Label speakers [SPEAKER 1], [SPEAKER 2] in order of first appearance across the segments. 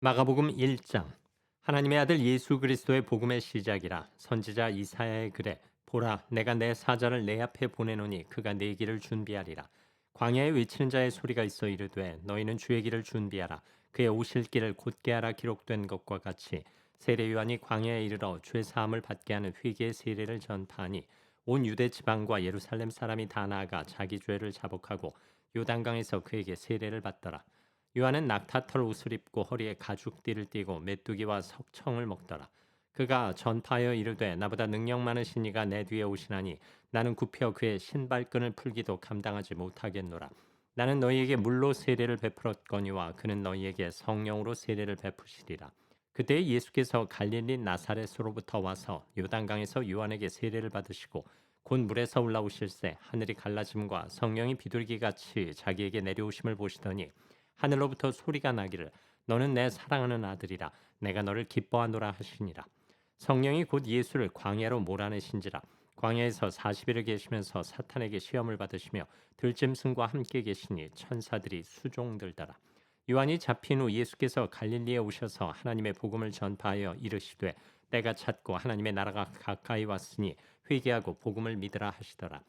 [SPEAKER 1] 마가복음 1장. 하나님의 아들 예수 그리스도의 복음의 시작이라. 선지자 이사야의 글에 보라 내가 내 사자를 내 앞에 보내노니 그가 내 길을 준비하리라. 광야에 외치는 자의 소리가 있어 이르되 너희는 주의 길을 준비하라. 그의 오실 길을 곧게 하라. 기록된 것과 같이 세례 요한이 광야에 이르러 죄 사함을 받게 하는 회개의 세례를 전파하니 온 유대 지방과 예루살렘 사람이 다 나아가 자기 죄를 자복하고 요단강에서 그에게 세례를 받더라. 요한은 낙타털 옷을 입고 허리에 가죽띠를 띠고 메뚜기와 석청을 먹더라. 그가 전파하여 이르되 나보다 능력 많으신 이가 내 뒤에 오시나니 나는 굽혀 그의 신발끈을 풀기도 감당하지 못하겠노라. 나는 너희에게 물로 세례를 베풀었거니와 그는 너희에게 성령으로 세례를 베푸시리라. 그때 예수께서 갈릴리 나사렛으로부터 와서 요단강에서 요한에게 세례를 받으시고 곧 물에서 올라오실새 하늘이 갈라짐과 성령이 비둘기같이 자기에게 내려오심을 보시더니 하늘로부터 소리가 나기를 너는 내 사랑하는 아들이라 내가 너를 기뻐하노라 하시니라. 성령이 곧 예수를 광야로 몰아내신지라. 광야에서 40일을 계시면서 사탄에게 시험을 받으시며 들짐승과 함께 계시니 천사들이 수종들더라. 요한이 잡힌 후 예수께서 갈릴리에 오셔서 하나님의 복음을 전파하여 이르시되 때가 찼고 하나님의 나라가 가까이 왔으니 회개하고 복음을 믿으라 하시더라.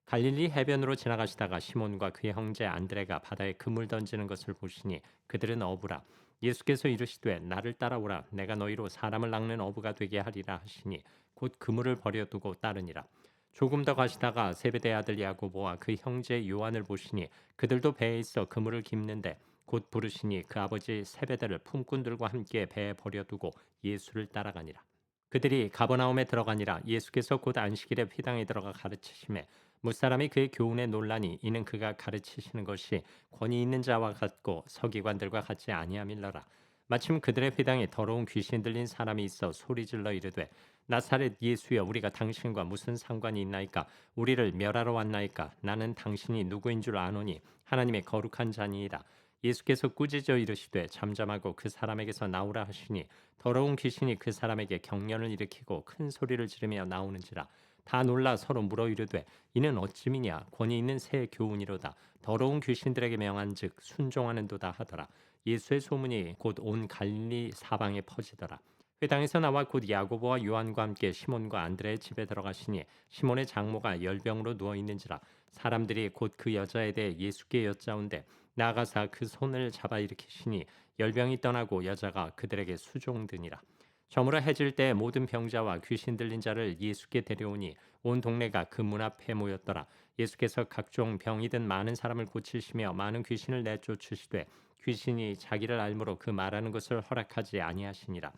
[SPEAKER 1] 갈릴리 해변으로 지나가시다가 시몬과 그의 형제 안드레가 바다에 그물 던지는 것을 보시니 그들은 어부라. 예수께서 이르시되 나를 따라오라. 내가 너희로 사람을 낚는 어부가 되게 하리라 하시니 곧 그물을 버려두고 따르니라. 조금 더 가시다가 세베대의 아들 야고보와 그 형제 요한을 보시니 그들도 배에 있어 그물을 깁는데 곧 부르시니 그 아버지 세베대를 품꾼들과 함께 배에 버려두고 예수를 따라가니라. 그들이 가버나움에 들어가니라. 예수께서 곧 안식일에 회당에 들어가 가르치심에 무사람이 그의 교훈에 놀라니 이는 그가 가르치시는 것이 권위 있는 자와 같고 서기관들과 같지 아니함일러라. 마침 그들의 회당에 더러운 귀신 들린 사람이 있어 소리질러 이르되 나사렛 예수여 우리가 당신과 무슨 상관이 있나이까. 우리를 멸하러 왔나이까. 나는 당신이 누구인 줄 아노니 하나님의 거룩한 자니이다. 예수께서 꾸짖어 이르시되 잠잠하고 그 사람에게서 나오라 하시니 더러운 귀신이 그 사람에게 경련을 일으키고 큰 소리를 지르며 나오는지라. 다 놀라 서로 물어 이르되 이는 어찌미냐. 권위 있는 새 교훈이로다. 더러운 귀신들에게 명한즉 순종하는도다 하더라. 예수의 소문이 곧 온 갈릴리 사방에 퍼지더라. 회당에서 나와 곧 야고보와 요한과 함께 시몬과 안드레의 집에 들어가시니 시몬의 장모가 열병으로 누워 있는지라. 사람들이 곧 그 여자에 대해 예수께 여짜온대 나아가사 그 손을 잡아 일으키시니 열병이 떠나고 여자가 그들에게 수종드니라. 저물어 해질 때 모든 병자와 귀신 들린 자를 예수께 데려오니 온 동네가 그 문 앞에 모였더라. 예수께서 각종 병이든 많은 사람을 고치시며 많은 귀신을 내쫓으시되 귀신이 자기를 알므로 그 말하는 것을 허락하지 아니하시니라.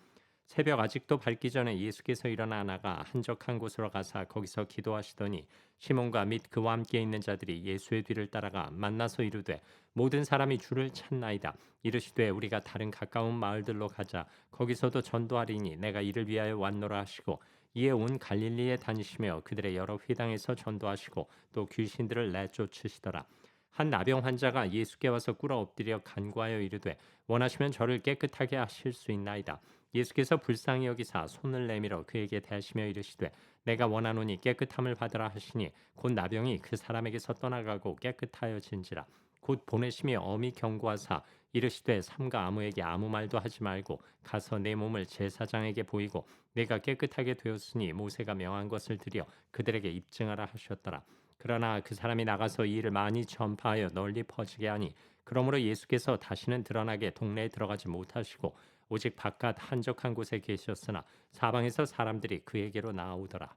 [SPEAKER 1] 새벽 아직도 밝기 전에 예수께서 일어나 나가 한적한 곳으로 가사 거기서 기도하시더니 시몬과 및 그와 함께 있는 자들이 예수의 뒤를 따라가 만나서 이르되 모든 사람이 주를 찾나이다. 이르시되 우리가 다른 가까운 마을들로 가자. 거기서도 전도하리니 내가 이를 위하여 왔노라 하시고 이에 온 갈릴리에 다니시며 그들의 여러 회당에서 전도하시고 또 귀신들을 내쫓으시더라. 한 나병 환자가 예수께 와서 꿇어 엎드려 간구하여 이르되 원하시면 저를 깨끗하게 하실 수 있나이다. 예수께서 불쌍히 여기사 손을 내밀어 그에게 대하시며 이르시되 내가 원하노니 깨끗함을 받으라 하시니 곧 나병이 그 사람에게서 떠나가고 깨끗하여진지라. 곧 보내시며 엄히 경고하사 이르시되 삼가 아무에게 아무 말도 하지 말고 가서 내 몸을 제사장에게 보이고 내가 깨끗하게 되었으니 모세가 명한 것을 드려 그들에게 입증하라 하셨더라. 그러나 그 사람이 나가서 이 일을 많이 전파하여 널리 퍼지게 하니 그러므로 예수께서 다시는 드러나게 동네에 들어가지 못하시고 오직 바깥 한적한 곳에 계셨으나 사방에서 사람들이 그에게로 나아오더라.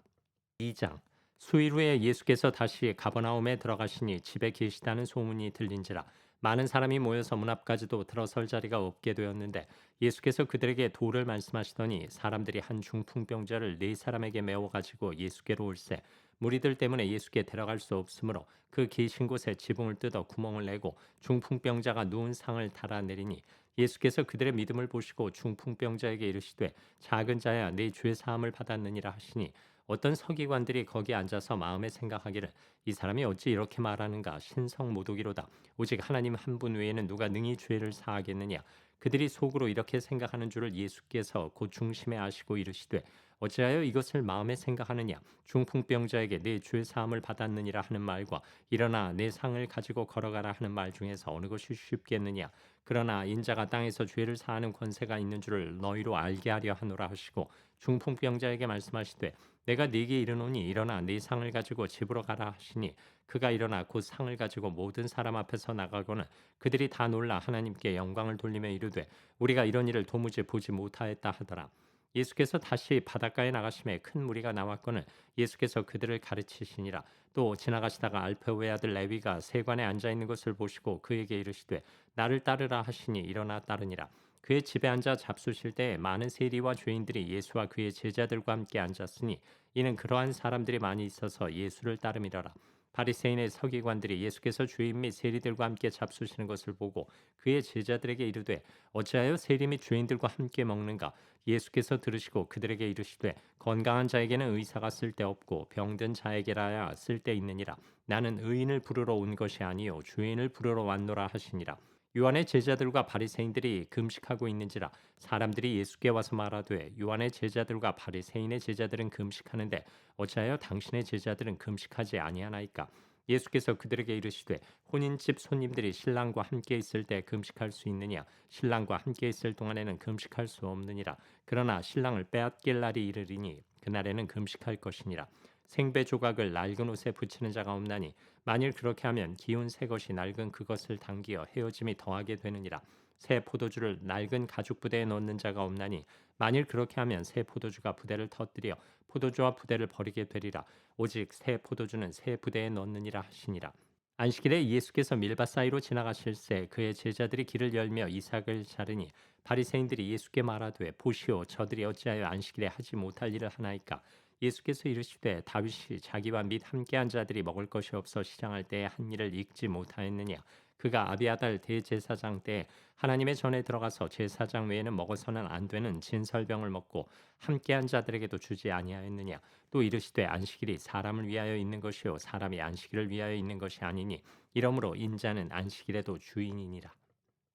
[SPEAKER 1] 2장. 수일 후에 예수께서 다시 가버나움에 들어가시니 집에 계시다는 소문이 들린지라. 많은 사람이 모여서 문 앞까지도 들어설 자리가 없게 되었는데 예수께서 그들에게 도를 말씀하시더니 사람들이 한 중풍병자를 네 사람에게 메워 가지고 예수께로 올세 무리들 때문에 예수께 데려갈 수 없으므로 그 계신 곳에 지붕을 뜯어 구멍을 내고 중풍병자가 누운 상을 달아내리니 예수께서 그들의 믿음을 보시고 중풍병자에게 이르시되 작은 자야 네 죄 사함을 받았느니라 하시니 어떤 서기관들이 거기 앉아서 마음에 생각하기를 이 사람이 어찌 이렇게 말하는가. 신성모독이로다. 오직 하나님 한 분 외에는 누가 능히 죄를 사하겠느냐. 그들이 속으로 이렇게 생각하는 줄을 예수께서 곧 중심에 아시고 이르시되 어찌하여 이것을 마음에 생각하느냐? 중풍병자에게 내 죄 사함을 받았느니라 하는 말과 일어나 내 상을 가지고 걸어가라 하는 말 중에서 어느 것이 쉽겠느냐? 그러나 인자가 땅에서 죄를 사하는 권세가 있는 줄을 너희로 알게 하려 하노라 하시고 중풍병자에게 말씀하시되 내가 네게 이르노니 일어나 네 상을 가지고 집으로 가라 하시니 그가 일어나 곧 상을 가지고 모든 사람 앞에서 나가고는 그들이 다 놀라 하나님께 영광을 돌리며 이르되 우리가 이런 일을 도무지 보지 못하였다 하더라. 예수께서 다시 바닷가에 나가심에 큰 무리가 나왔거늘 예수께서 그들을 가르치시니라. 또 지나가시다가 알페오의 아들 레위가 세관에 앉아 있는 것을 보시고 그에게 이르시되 나를 따르라 하시니 일어나 따르니라. 그의 집에 앉아 잡수실 때에 많은 세리와 죄인들이 예수와 그의 제자들과 함께 앉았으니 이는 그러한 사람들이 많이 있어서 예수를 따름이러라. 바리새인의 서기관들이 예수께서 죄인 및 세리들과 함께 잡수시는 것을 보고 그의 제자들에게 이르되 어찌하여 세리 및 죄인들과 함께 먹는가? 예수께서 들으시고 그들에게 이르시되 건강한 자에게는 의사가 쓸데없고 병든 자에게라야 쓸데있느니라. 나는 의인을 부르러 온 것이 아니요 죄인을 부르러 왔노라 하시니라. 요한의 제자들과 바리새인들이 금식하고 있는지라 사람들이 예수께 와서 말하되 요한의 제자들과 바리새인의 제자들은 금식하는데 어찌하여 당신의 제자들은 금식하지 아니하나이까? 예수께서 그들에게 이르시되 혼인집 손님들이 신랑과 함께 있을 때 금식할 수 있느냐? 신랑과 함께 있을 동안에는 금식할 수 없느니라. 그러나 신랑을 빼앗길 날이 이르리니 그날에는 금식할 것이니라. 생배 조각을 낡은 옷에 붙이는 자가 없나니 만일 그렇게 하면 기운 새 것이 낡은 그것을 당기어 헤어짐이 더하게 되느니라. 새 포도주를 낡은 가죽 부대에 넣는 자가 없나니 만일 그렇게 하면 새 포도주가 부대를 터뜨려 포도주와 부대를 버리게 되리라. 오직 새 포도주는 새 부대에 넣느니라 하시니라. 안식일에 예수께서 밀밭 사이로 지나가실새 그의 제자들이 길을 열며 이삭을 자르니 바리새인들이 예수께 말하되 보시오 저들이 어찌하여 안식일에 하지 못할 일을 하나이까? 예수께서 이르시되 다윗이 자기와 및 함께한 자들이 먹을 것이 없어 시장할 때에 한 일을 읽지 못하였느냐? 그가 아비아달 대제사장 때 하나님의 전에 들어가서 제사장 외에는 먹어서는 안 되는 진설병을 먹고 함께한 자들에게도 주지 아니하였느냐? 또 이르시되 안식일이 사람을 위하여 있는 것이요 사람이 안식일을 위하여 있는 것이 아니니 이러므로 인자는 안식일에도 주인이니라.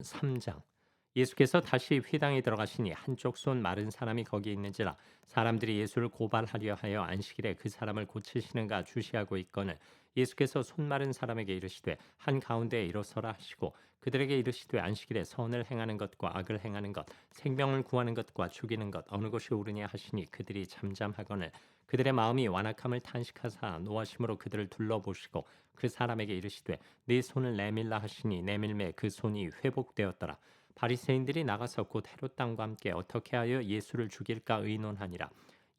[SPEAKER 1] 3장 예수께서 다시 회당에 들어가시니 한쪽 손 마른 사람이 거기 있는지라 사람들이 예수를 고발하려 하여 안식일에 그 사람을 고치시는가 주시하고 있거늘 예수께서 손 마른 사람에게 이르시되 한 가운데에 일어서라 하시고 그들에게 이르시되 안식일에 선을 행하는 것과 악을 행하는 것 생명을 구하는 것과 죽이는 것 어느 것이 옳으냐 하시니 그들이 잠잠하거늘 그들의 마음이 완악함을 탄식하사 노하심으로 그들을 둘러보시고 그 사람에게 이르시되 네 손을 내밀라 하시니 내밀매 그 손이 회복되었더라. 바리새인들이 나가서 곧 헤롯 당과 함께 어떻게 하여 예수를 죽일까 의논하니라.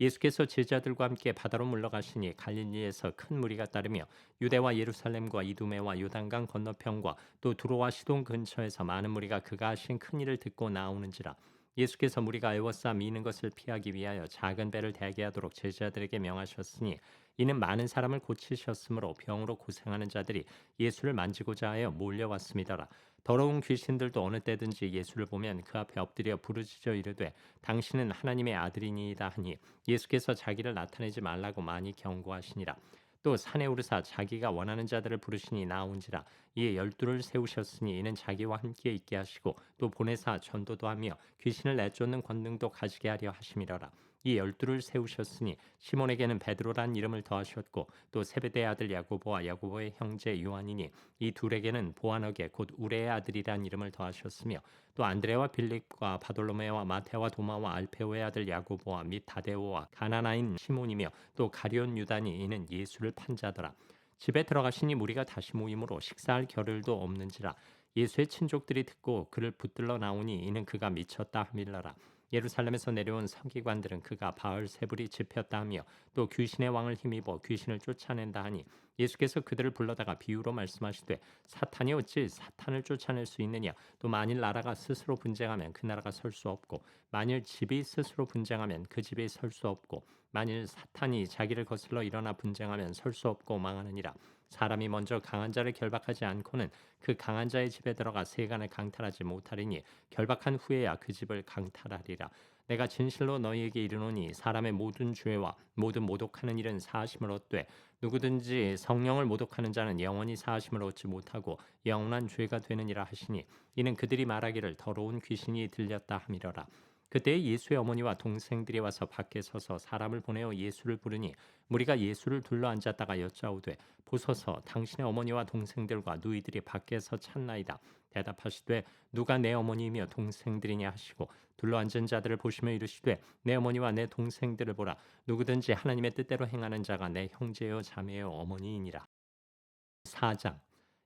[SPEAKER 1] 예수께서 제자들과 함께 바다로 물러가시니 갈릴리에서 큰 무리가 따르며 유대와 예루살렘과 이두메와 요단강 건너편과 또 두로와 시돈 근처에서 많은 무리가 그가 하신 큰 일을 듣고 나오는지라. 예수께서 무리가 애워싸 미는 것을 피하기 위하여 작은 배를 대게 하도록 제자들에게 명하셨으니 이는 많은 사람을 고치셨으므로 병으로 고생하는 자들이 예수를 만지고자 하여 몰려왔음이더라. 더러운 귀신들도 어느 때든지 예수를 보면 그 앞에 엎드려 부르짖어 이르되 당신은 하나님의 아들이니이다 하니 예수께서 자기를 나타내지 말라고 많이 경고하시니라. 또 산에 오르사 자기가 원하는 자들을 부르시니 나온지라. 이에 12를 세우셨으니 이는 자기와 함께 있게 하시고 또 보내사 전도도 하며 귀신을 내쫓는 권능도 가지게 하려 하심이러라. 이 12를 세우셨으니 시몬에게는 베드로란 이름을 더하셨고 또 세베대의 아들 야고보와 야고보의 형제 요한이니 이 둘에게는 보아너게 곧 우레의 아들이란 이름을 더하셨으며 또 안드레와 빌립과 바돌로메와 마테와 도마와 알페오의 아들 야고보와 및 다데오와 가나나인 시몬이며 또 가룟 유다니 이는 예수를 판 자더라. 집에 들어가시니 무리가 다시 모임으로 식사할 겨를도 없는지라. 예수의 친족들이 듣고 그를 붙들러 나오니 이는 그가 미쳤다 하밀러라. 예루살렘에서 내려온 서기관들은 그가 바알세불이 집혔다 하며 또 귀신의 왕을 힘입어 귀신을 쫓아낸다 하니 예수께서 그들을 불러다가 비유로 말씀하시되 사탄이 어찌 사탄을 쫓아낼 수 있느냐? 또 만일 나라가 스스로 분쟁하면 그 나라가 설 수 없고 만일 집이 스스로 분쟁하면 그 집이 설 수 없고 만일 사탄이 자기를 거슬러 일어나 분쟁하면 설 수 없고 망하느니라. 사람이 먼저 강한 자를 결박하지 않고는 그 강한 자의 집에 들어가 세간을 강탈하지 못하리니 결박한 후에야 그 집을 강탈하리라. 내가 진실로 너희에게 이르노니 사람의 모든 죄와 모든 모독하는 일은 사하심을 얻되 누구든지 성령을 모독하는 자는 영원히 사하심을 얻지 못하고 영원한 죄가 되느니라 하시니 이는 그들이 말하기를 더러운 귀신이 들렸다 함이러라. 그때 예수의 어머니와 동생들이 와서 밖에 서서 사람을 보내어 예수를 부르니 무리가 예수를 둘러 앉았다가 여짜오되 보소서 당신의 어머니와 동생들과 누이들이 밖에서 찾나이다. 대답하시되 누가 내 어머니이며 동생들이냐 하시고 둘러 앉은 자들을 보시며 이르시되 내 어머니와 내 동생들을 보라. 누구든지 하나님의 뜻대로 행하는 자가 내 형제요 자매요 어머니이니라. 4장.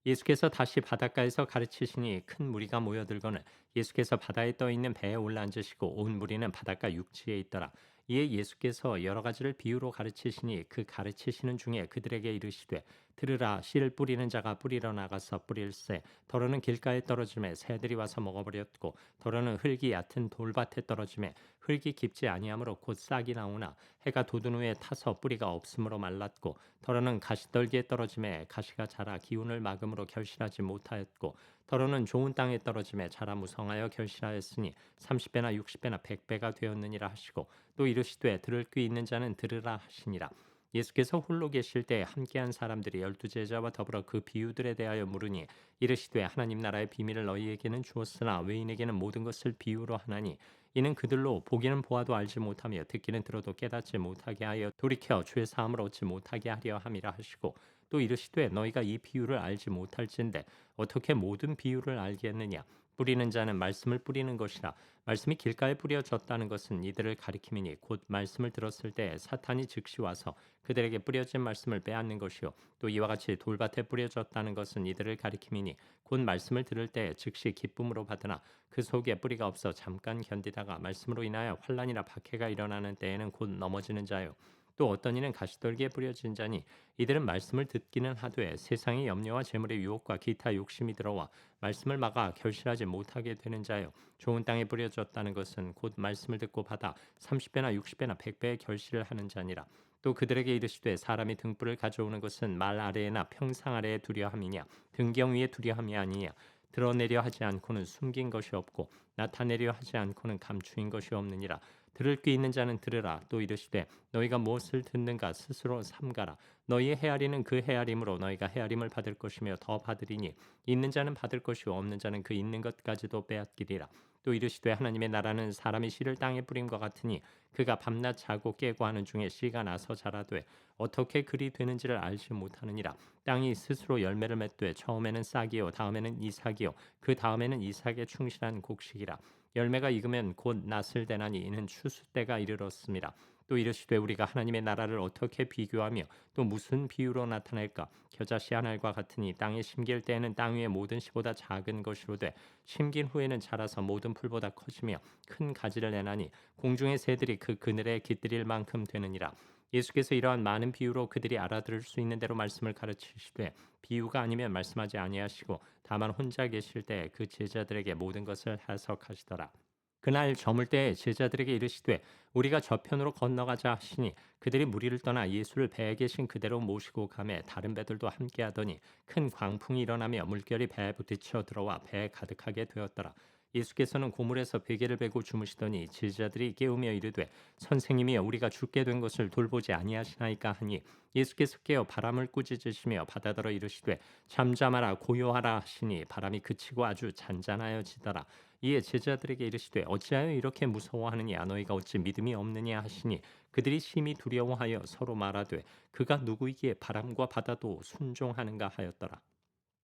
[SPEAKER 1] 예수께서 다시 바닷가에서 가르치시니 큰 무리가 모여들거늘 예수께서 바다에 떠 있는 배에 올라앉으시고 온 무리는 바닷가 육지에 있더라. 이에 예수께서 여러 가지를 비유로 가르치시니 그 가르치시는 중에 그들에게 이르시되 들으라. 씨를 뿌리는 자가 뿌리러 나가서 뿌릴새 더러는 길가에 떨어짐에 새들이 와서 먹어버렸고 더러는 흙이 얕은 돌밭에 떨어짐에 흙이 깊지 아니하므로 곧 싹이 나오나 해가 돋은 후에 타서 뿌리가 없으므로 말랐고 더러는 가시떨기에 떨어짐에 가시가 자라 기운을 막음으로 결실하지 못하였고 더러는 좋은 땅에 떨어짐에 자라 무성하여 결실하였으니 30배나 60배나 100배가 되었느니라 하시고 또 이르시되 들을 귀 있는 자는 들으라 하시니라. 예수께서 홀로 계실 때 함께한 사람들이 12제자와 더불어 그 비유들에 대하여 물으니 이르시되 하나님 나라의 비밀을 너희에게는 주었으나 외인에게는 모든 것을 비유로 하나니 이는 그들로 보기는 보아도 알지 못하며 듣기는 들어도 깨닫지 못하게 하여 돌이켜 주의 사함을 얻지 못하게 하려 함이라 하시고 또 이르시되 너희가 이 비유를 알지 못할진대 어떻게 모든 비유를 알겠느냐. 뿌리는 자는 말씀을 뿌리는 것이라. 말씀이 길가에 뿌려졌다는 것은 이들을 가리킴이니 곧 말씀을 들었을 때 사탄이 즉시 와서 그들에게 뿌려진 말씀을 빼앗는 것이요 또 이와 같이 돌밭에 뿌려졌다는 것은 이들을 가리킴이니 곧 말씀을 들을 때 즉시 기쁨으로 받으나 그 속에 뿌리가 없어 잠깐 견디다가 말씀으로 인하여 환난이나 박해가 일어나는 때에는 곧 넘어지는 자요. 또 어떤 이는 가시떨기에 뿌려진 자니 이들은 말씀을 듣기는 하되 세상의 염려와 재물의 유혹과 기타 욕심이 들어와 말씀을 막아 결실하지 못하게 되는 자요. 좋은 땅에 뿌려졌다는 것은 곧 말씀을 듣고 받아 30배나 60배나 100배의 결실을 하는 자니라. 또 그들에게 이르시되 사람이 등불을 가져오는 것은 말 아래에나 평상 아래에 두려함이냐 등경 위에 두려함이 아니냐. 드러내려 하지 않고는 숨긴 것이 없고 나타내려 하지 않고는 감추인 것이 없느니라. 들을 귀 있는 자는 들으라. 또 이르시되 너희가 무엇을 듣는가 스스로 삼가라. 너희의 헤아리는 그 헤아림으로 너희가 헤아림을 받을 것이며 더 받으리니 있는 자는 받을 것이요 없는 자는 그 있는 것까지도 빼앗기리라. 또 이르시되 하나님의 나라는 사람이 씨를 땅에 뿌림과 같으니 그가 밤낮 자고 깨고 하는 중에 씨가 나서 자라되 어떻게 그리 되는지를 알지 못하느니라. 땅이 스스로 열매를 맺되 처음에는 싹이요 다음에는 이삭이요 그 다음에는 이삭에 충실한 곡식이라. 열매가 익으면 곧 낫을 대나니 이는 추수 때가 이르렀습니다. 또 이르시되 우리가 하나님의 나라를 어떻게 비교하며 또 무슨 비유로 나타낼까. 겨자씨 한 알과 같으니 땅에 심길 때에는 땅 위의 모든 씨보다 작은 것이로되 심긴 후에는 자라서 모든 풀보다 커지며 큰 가지를 내나니 공중의 새들이 그 그늘에 깃들일 만큼 되느니라. 예수께서 이러한 많은 비유로 그들이 알아들을 수 있는 대로 말씀을 가르치시되 비유가 아니면 말씀하지 아니하시고 다만 혼자 계실 때 그 제자들에게 모든 것을 해석하시더라. 그날 저물 때에 제자들에게 이르시되 우리가 저편으로 건너가자 하시니 그들이 무리를 떠나 예수를 배에 계신 그대로 모시고 가매 다른 배들도 함께하더니 큰 광풍이 일어나며 물결이 배에 부딪혀 들어와 배에 가득하게 되었더라. 예수께서는 고물에서 베개를 베고 주무시더니 제자들이 깨우며 이르되 선생님이여 우리가 죽게 된 것을 돌보지 아니하시나이까 하니 예수께서 깨어 바람을 꾸짖으시며 바다더러 이르시되 잠잠하라 고요하라 하시니 바람이 그치고 아주 잔잔하여지더라. 이에 제자들에게 이르시되 어찌하여 이렇게 무서워하느냐 너희가 어찌 믿음이 없느냐 하시니 그들이 심히 두려워하여 서로 말하되 그가 누구이기에 바람과 바다도 순종하는가 하였더라.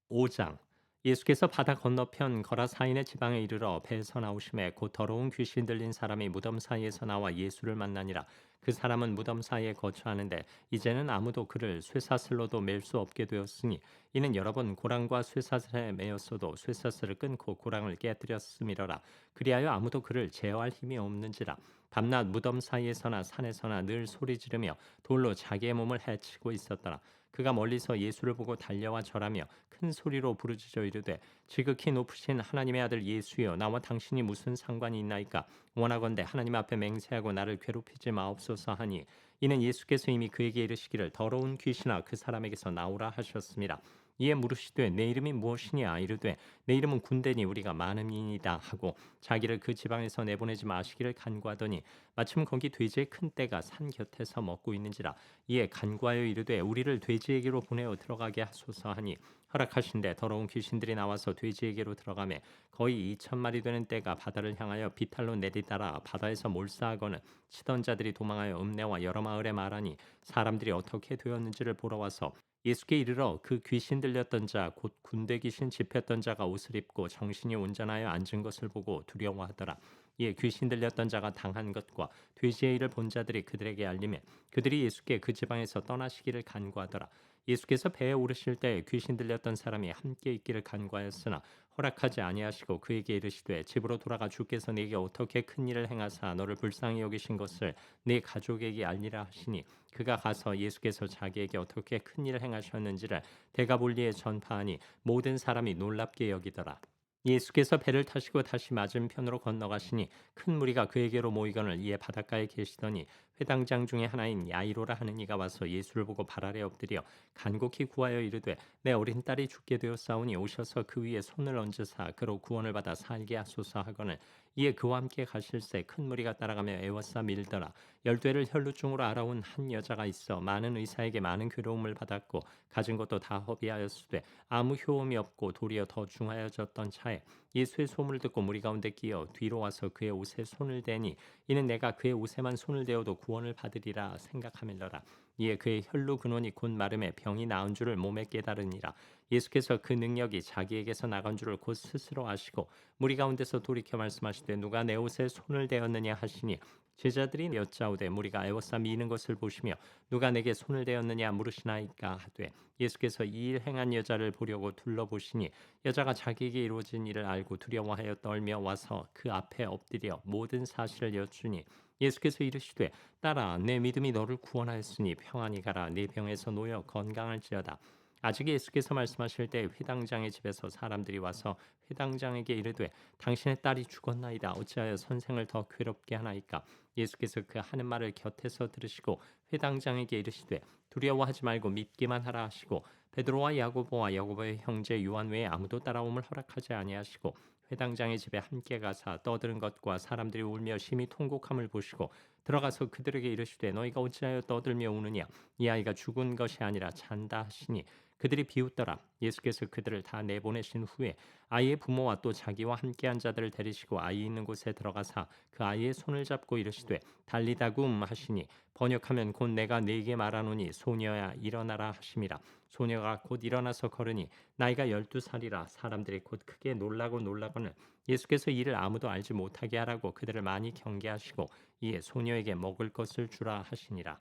[SPEAKER 1] 5장. 예수께서 바다 건너편 거라사인의 지방에 이르러 배에서 나오심에 곧 더러운 귀신 들린 사람이 무덤 사이에서 나와 예수를 만나니라. 그 사람은 무덤 사이에 거처하는데 이제는 아무도 그를 쇠사슬로도 맬 수 없게 되었으니 이는 여러 번 고랑과 쇠사슬에 매였어도 쇠사슬을 끊고 고랑을 깨뜨렸음이러라. 그리하여 아무도 그를 제어할 힘이 없는지라. 밤낮 무덤 사이에서나 산에서나 늘 소리 지르며 돌로 자기의 몸을 해치고 있었더라. 그가 멀리서 예수를 보고 달려와 절하며 큰 소리로 부르짖어 이르되 지극히 높으신 하나님의 아들 예수여 나와 당신이 무슨 상관이 있나이까. 원하건대 하나님 앞에 맹세하고 나를 괴롭히지 마옵소서 하니 이는 예수께서 이미 그에게 이르시기를 더러운 귀신아 그 사람에게서 나오라 하셨습니다. 이에 물으시되 내 이름이 무엇이냐 이르되 내 이름은 군대니 우리가 많음이니이다 하고 자기를 그 지방에서 내보내지 마시기를 간구하더니 마침 거기 돼지의 큰 떼가 산 곁에서 먹고 있는지라 이에 간구하여 이르되 우리를 돼지에게로 보내어 들어가게 하소서 하니 허락하신대 더러운 귀신들이 나와서 돼지에게로 들어가매 거의 2,000마리 되는 떼가 바다를 향하여 비탈로 내리다라 바다에서 몰사하거늘 치던 자들이 도망하여 읍내와 여러 마을에 말하니 사람들이 어떻게 되었는지를 보러 와서 예수께 이르러 그 귀신 들렸던 자 곧 군대 귀신 집혔던 자가 옷을 입고 정신이 온전하여 앉은 것을 보고 두려워하더라. 이에 귀신 들렸던 자가 당한 것과 돼지의 일을 본 자들이 그들에게 알리매 그들이 예수께 그 지방에서 떠나시기를 간구하더라. 예수께서 배에 오르실 때 귀신 들렸던 사람이 함께 있기를 간구하였으나 허락하지 아니하시고 그에게 이르시되 집으로 돌아가 주께서 네게 어떻게 큰 일을 행하사 너를 불쌍히 여기신 것을 네 가족에게 알리라 하시니 그가 가서 예수께서 자기에게 어떻게 큰 일을 행하셨는지를 데가볼리에 전파하니 모든 사람이 놀랍게 여기더라. 예수께서 배를 타시고 다시 맞은편으로 건너가시니 큰 무리가 그에게로 모이거늘 이에 바닷가에 계시더니 회당장 중에 하나인 야이로라 하는 이가 와서 예수를 보고 발 아래 엎드려 간곡히 구하여 이르되 내 어린 딸이 죽게 되었사오니 오셔서 그 위에 손을 얹으사 그로 구원을 받아 살게 하소서 하거늘 이에 그와 함께 가실새 큰 무리가 따라가며 애워싸 밀더라. 열쇠를 혈루증으로 알아온 한 여자가 있어 많은 의사에게 많은 괴로움을 받았고 가진 것도 다 허비하였으되 아무 효험이 없고 도리어 더 중하여졌던 차에 예수의 소문을 듣고 무리 가운데 끼어 뒤로 와서 그의 옷에 손을 대니 이는 내가 그의 옷에만 손을 대어도 구원을 받으리라 생각하밀러라. 이에 그의 혈루 근원이 곧 마름에 병이 나은 줄을 몸에 깨달으니라. 예수께서 그 능력이 자기에게서 나간 줄을 곧 스스로 아시고 무리 가운데서 돌이켜 말씀하시되 누가 내 옷에 손을 대었느냐 하시니 제자들이 여짜오되 무리가 애워싸 미는 것을 보시며 누가 내게 손을 대었느냐 물으시나이까 하되 예수께서 이 일 행한 여자를 보려고 둘러보시니 여자가 자기에게 이루어진 일을 알고 두려워하여 떨며 와서 그 앞에 엎드려 모든 사실을 여쭈니 예수께서 이르시되 딸아 내 믿음이 너를 구원하였으니 평안히 가라 네 병에서 놓여 건강할지어다. 아직 예수께서 말씀하실 때 회당장의 집에서 사람들이 와서 회당장에게 이르되 당신의 딸이 죽었나이다 어찌하여 선생을 더 괴롭게 하나이까. 예수께서 그 하는 말을 곁에서 들으시고 회당장에게 이르시되 두려워하지 말고 믿기만 하라 하시고 베드로와 야고보와 야고보의 형제 요한 외에 아무도 따라옴을 허락하지 아니하시고 회당장의 집에 함께 가사 떠드는 것과 사람들이 울며 심히 통곡함을 보시고 들어가서 그들에게 이르시되 너희가 어찌하여 떠들며 우느냐 이 아이가 죽은 것이 아니라 잔다 하시니 그들이 비웃더라. 예수께서 그들을 다 내보내신 후에 아이의 부모와 또 자기와 함께한 자들을 데리시고 아이 있는 곳에 들어가사 그 아이의 손을 잡고 이르시되 달리다굼 하시니 번역하면 곧 내가 네게 말하노니 소녀야 일어나라 하심이라. 소녀가 곧 일어나서 걸으니 나이가 12살이라 사람들이 곧 크게 놀라고 놀라거늘 예수께서 이를 아무도 알지 못하게 하라고 그들을 많이 경계하시고 이에 소녀에게 먹을 것을 주라 하시니라.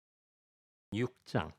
[SPEAKER 1] 6장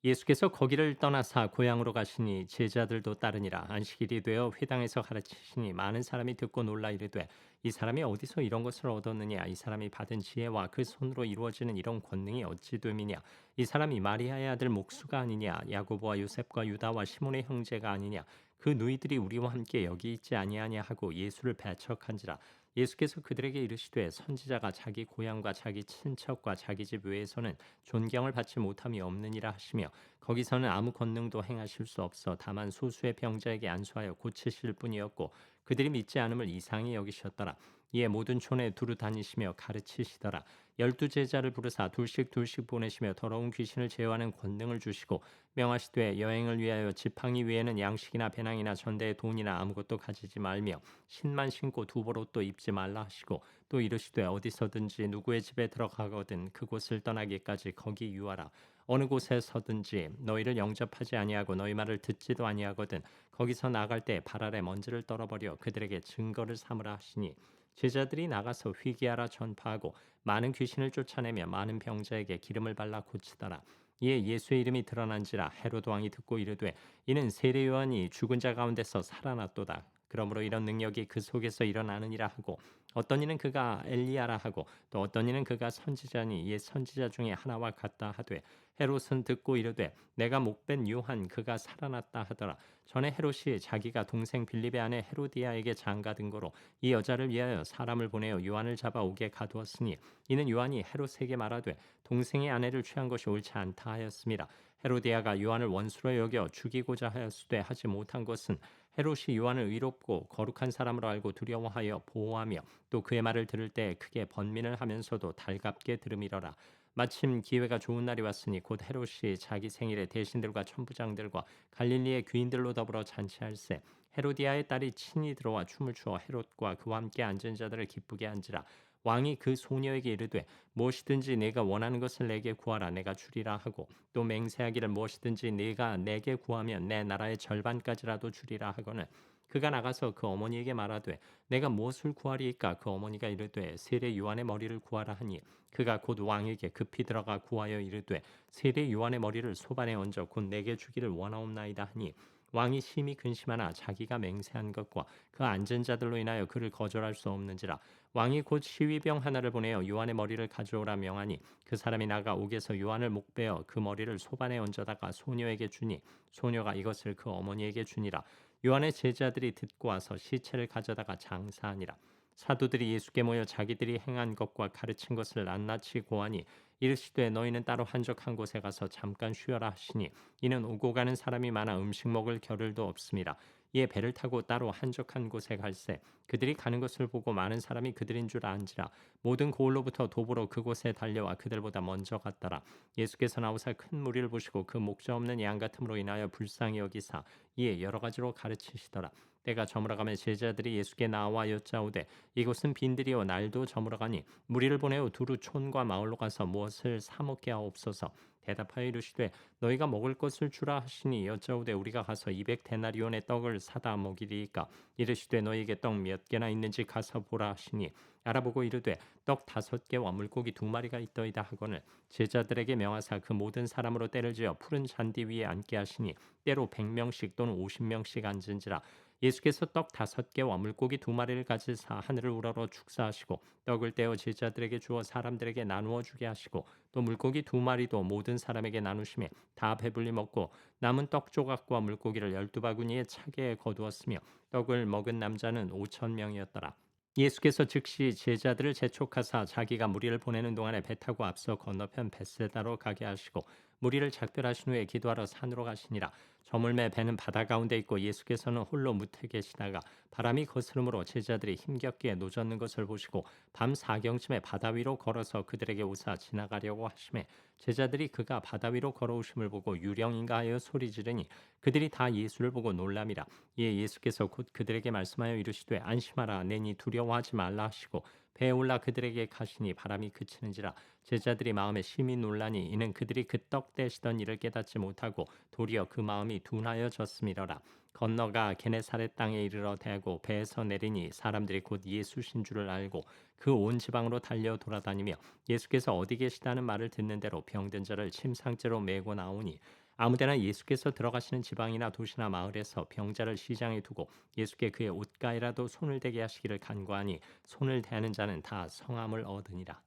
[SPEAKER 1] 예수께서 거기를 떠나사 고향으로 가시니 제자들도 따르니라. 안식일이 되어 회당에서 가르치시니 많은 사람이 듣고 놀라 이르되 이 사람이 어디서 이런 것을 얻었느냐 이 사람이 받은 지혜와 그 손으로 이루어지는 이런 권능이 어찌 됨이냐 이 사람이 마리아의 아들 목수가 아니냐 야고보와 요셉과 유다와 시몬의 형제가 아니냐 그 누이들이 우리와 함께 여기 있지 아니하냐 하고 예수를 배척한지라. 예수께서 그들에게 이르시되 선지자가 자기 고향과 자기 친척과 자기 집 외에서는 존경을 받지 못함이 없느니라 하시며 거기서는 아무 권능도 행하실 수 없어 다만 소수의 병자에게 안수하여 고치실 뿐이었고 그들이 믿지 않음을 이상히 여기셨더라. 이에 모든 촌에 두루 다니시며 가르치시더라. 12제자를 부르사 둘씩 둘씩 보내시며 더러운 귀신을 제어하는 권능을 주시고 명하시되 여행을 위하여 지팡이 위에는 양식이나 배낭이나 전대에 돈이나 아무것도 가지지 말며 신만 신고 두벌옷도 입지 말라 하시고 또 이르시되 어디서든지 누구의 집에 들어가거든 그곳을 떠나기까지 거기 유하라. 어느 곳에 서든지 너희를 영접하지 아니하고 너희 말을 듣지도 아니하거든 거기서 나갈 때 발 아래 먼지를 떨어버려 그들에게 증거를 삼으라 하시니 제자들이 나가서 회개하라 전파하고 많은 귀신을 쫓아내며 많은 병자에게 기름을 발라 고치더라. 이에 예수의 이름이 드러난지라 헤로드 왕이 듣고 이르되 이는 세례 요한이 죽은 자 가운데서 살아났도다. 그러므로 이런 능력이 그 속에서 일어나느니라 하고 어떤 이는 그가 엘리야라 하고 또 어떤 이는 그가 선지자니 옛 선지자 중에 하나와 같다 하되 헤롯은 듣고 이르되 내가 목벤 요한 그가 살아났다 하더라. 전에 헤롯이 자기가 동생 빌립의 아내 헤로디아에게 장가든 거로 이 여자를 위하여 사람을 보내어 요한을 잡아 옥에 가두었으니 이는 요한이 헤롯에게 말하되 동생의 아내를 취한 것이 옳지 않다 하였습니다. 헤로디아가 요한을 원수로 여겨 죽이고자 하였으되 하지 못한 것은 헤롯이 요한을 의롭고 거룩한 사람으로 알고 두려워하여 보호하며 또 그의 말을 들을 때 크게 번민을 하면서도 달갑게 들음이러라. 마침 기회가 좋은 날이 왔으니 곧 헤롯이 자기 생일에 대신들과 천부장들과 갈릴리의 귀인들로 더불어 잔치할세. 헤로디아의 딸이 친히 들어와 춤을 추어 헤롯과 그와 함께 앉은 자들을 기쁘게 한지라. 왕이 그 소녀에게 이르되 무엇이든지 내가 원하는 것을 내게 구하라 내가 주리라 하고 또 맹세하기를 무엇이든지 네가 내게 구하면 내 나라의 절반까지라도 주리라 하거늘 그가 나가서 그 어머니에게 말하되 내가 무엇을 구하리이까 그 어머니가 이르되 세례 요한의 머리를 구하라 하니 그가 곧 왕에게 급히 들어가 구하여 이르되 세례 요한의 머리를 소반에 얹어 곧 내게 주기를 원하옵나이다 하니 왕이 심히 근심하나 자기가 맹세한 것과 그 앉은 자들로 인하여 그를 거절할 수 없는지라 왕이 곧 시위병 하나를 보내어 요한의 머리를 가져오라 명하니 그 사람이 나가 옥에서 요한을 목베어 그 머리를 소반에 얹어다가 소녀에게 주니 소녀가 이것을 그 어머니에게 주니라. 요한의 제자들이 듣고 와서 시체를 가져다가 장사하니라. 사도들이 예수께 모여 자기들이 행한 것과 가르친 것을 낱낱이 고하니 이르시되 너희는 따로 한적한 곳에 가서 잠깐 쉬어라 하시니 이는 오고 가는 사람이 많아 음식 먹을 겨를도 없습니다. 이에 배를 타고 따로 한적한 곳에 갈새 그들이 가는 것을 보고 많은 사람이 그들인 줄 안지라 모든 고을로부터 도보로 그곳에 달려와 그들보다 먼저 갔더라. 예수께서 나오사 큰 무리를 보시고 그 목자 없는 양 같음으로 인하여 불쌍히 여기사 이에 여러 가지로 가르치시더라. 때가 저물어가며 제자들이 예수께 나와 여짜오되 이곳은 빈들이요 날도 저물어가니 무리를 보내어 두루 촌과 마을로 가서 무엇을 사 먹게 하옵소서. 대답하여 이르시되 너희가 먹을 것을 주라 하시니 여짜오되 우리가 가서 200데나리온의 떡을 사다 먹이리이까. 이르시되 너희에게 떡 몇 개나 있는지 가서 보라 하시니 알아보고 이르되 떡 5개와 물고기 2마리가 있더이다 하거늘 제자들에게 명하사 그 모든 사람으로 때를 지어 푸른 잔디 위에 앉게 하시니 때로 100명씩 또는 50명씩 앉은지라. 예수께서 떡 5개와 물고기 2마리를 가지사 하늘을 우러러 축사하시고 떡을 떼어 제자들에게 주어 사람들에게 나누어 주게 하시고 또 물고기 2마리도 모든 사람에게 나누시며 다 배불리 먹고 남은 떡 조각과 물고기를 12바구니에 차게 거두었으며 떡을 먹은 남자는 5,000명이었더라. 예수께서 즉시 제자들을 재촉하사 자기가 무리를 보내는 동안에 배 타고 앞서 건너편 벳세다로 가게 하시고 무리를 작별하신 후에 기도하러 산으로 가시니라. 저물매 배는 바다 가운데 있고 예수께서는 홀로 무태 계시다가 바람이 거스름으로 제자들이 힘겹게 노젓는 것을 보시고 밤 사경쯤에 바다 위로 걸어서 그들에게 오사 지나가려고 하심에 제자들이 그가 바다 위로 걸어오심을 보고 유령인가 하여 소리 지르니 그들이 다 예수를 보고 놀람이라. 이에 예수께서 곧 그들에게 말씀하여 이르시되 안심하라 내니 두려워하지 말라 하시고 배에 올라 그들에게 가시니 바람이 그치는지라. 제자들이 마음에 심히 놀라니 이는 그들이 그 떡 떼시던 일을 깨닫지 못하고 도리어 그 마음이 둔하여졌음이러라. 건너가 게네사렛 땅에 이르러 대고 배에서 내리니 사람들이 곧 예수신 줄을 알고 그 온 지방으로 달려 돌아다니며 예수께서 어디 계시다는 말을 듣는 대로 병든 자를 침상째로 메고 나오니 아무데나 예수께서 들어가시는 지방이나 도시나 마을에서 병자를 시장에 두고 예수께 그의 옷가에라도 손을 대게 하시기를 간구하니 손을 대는 자는 다 성함을 얻으니라.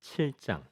[SPEAKER 1] 7장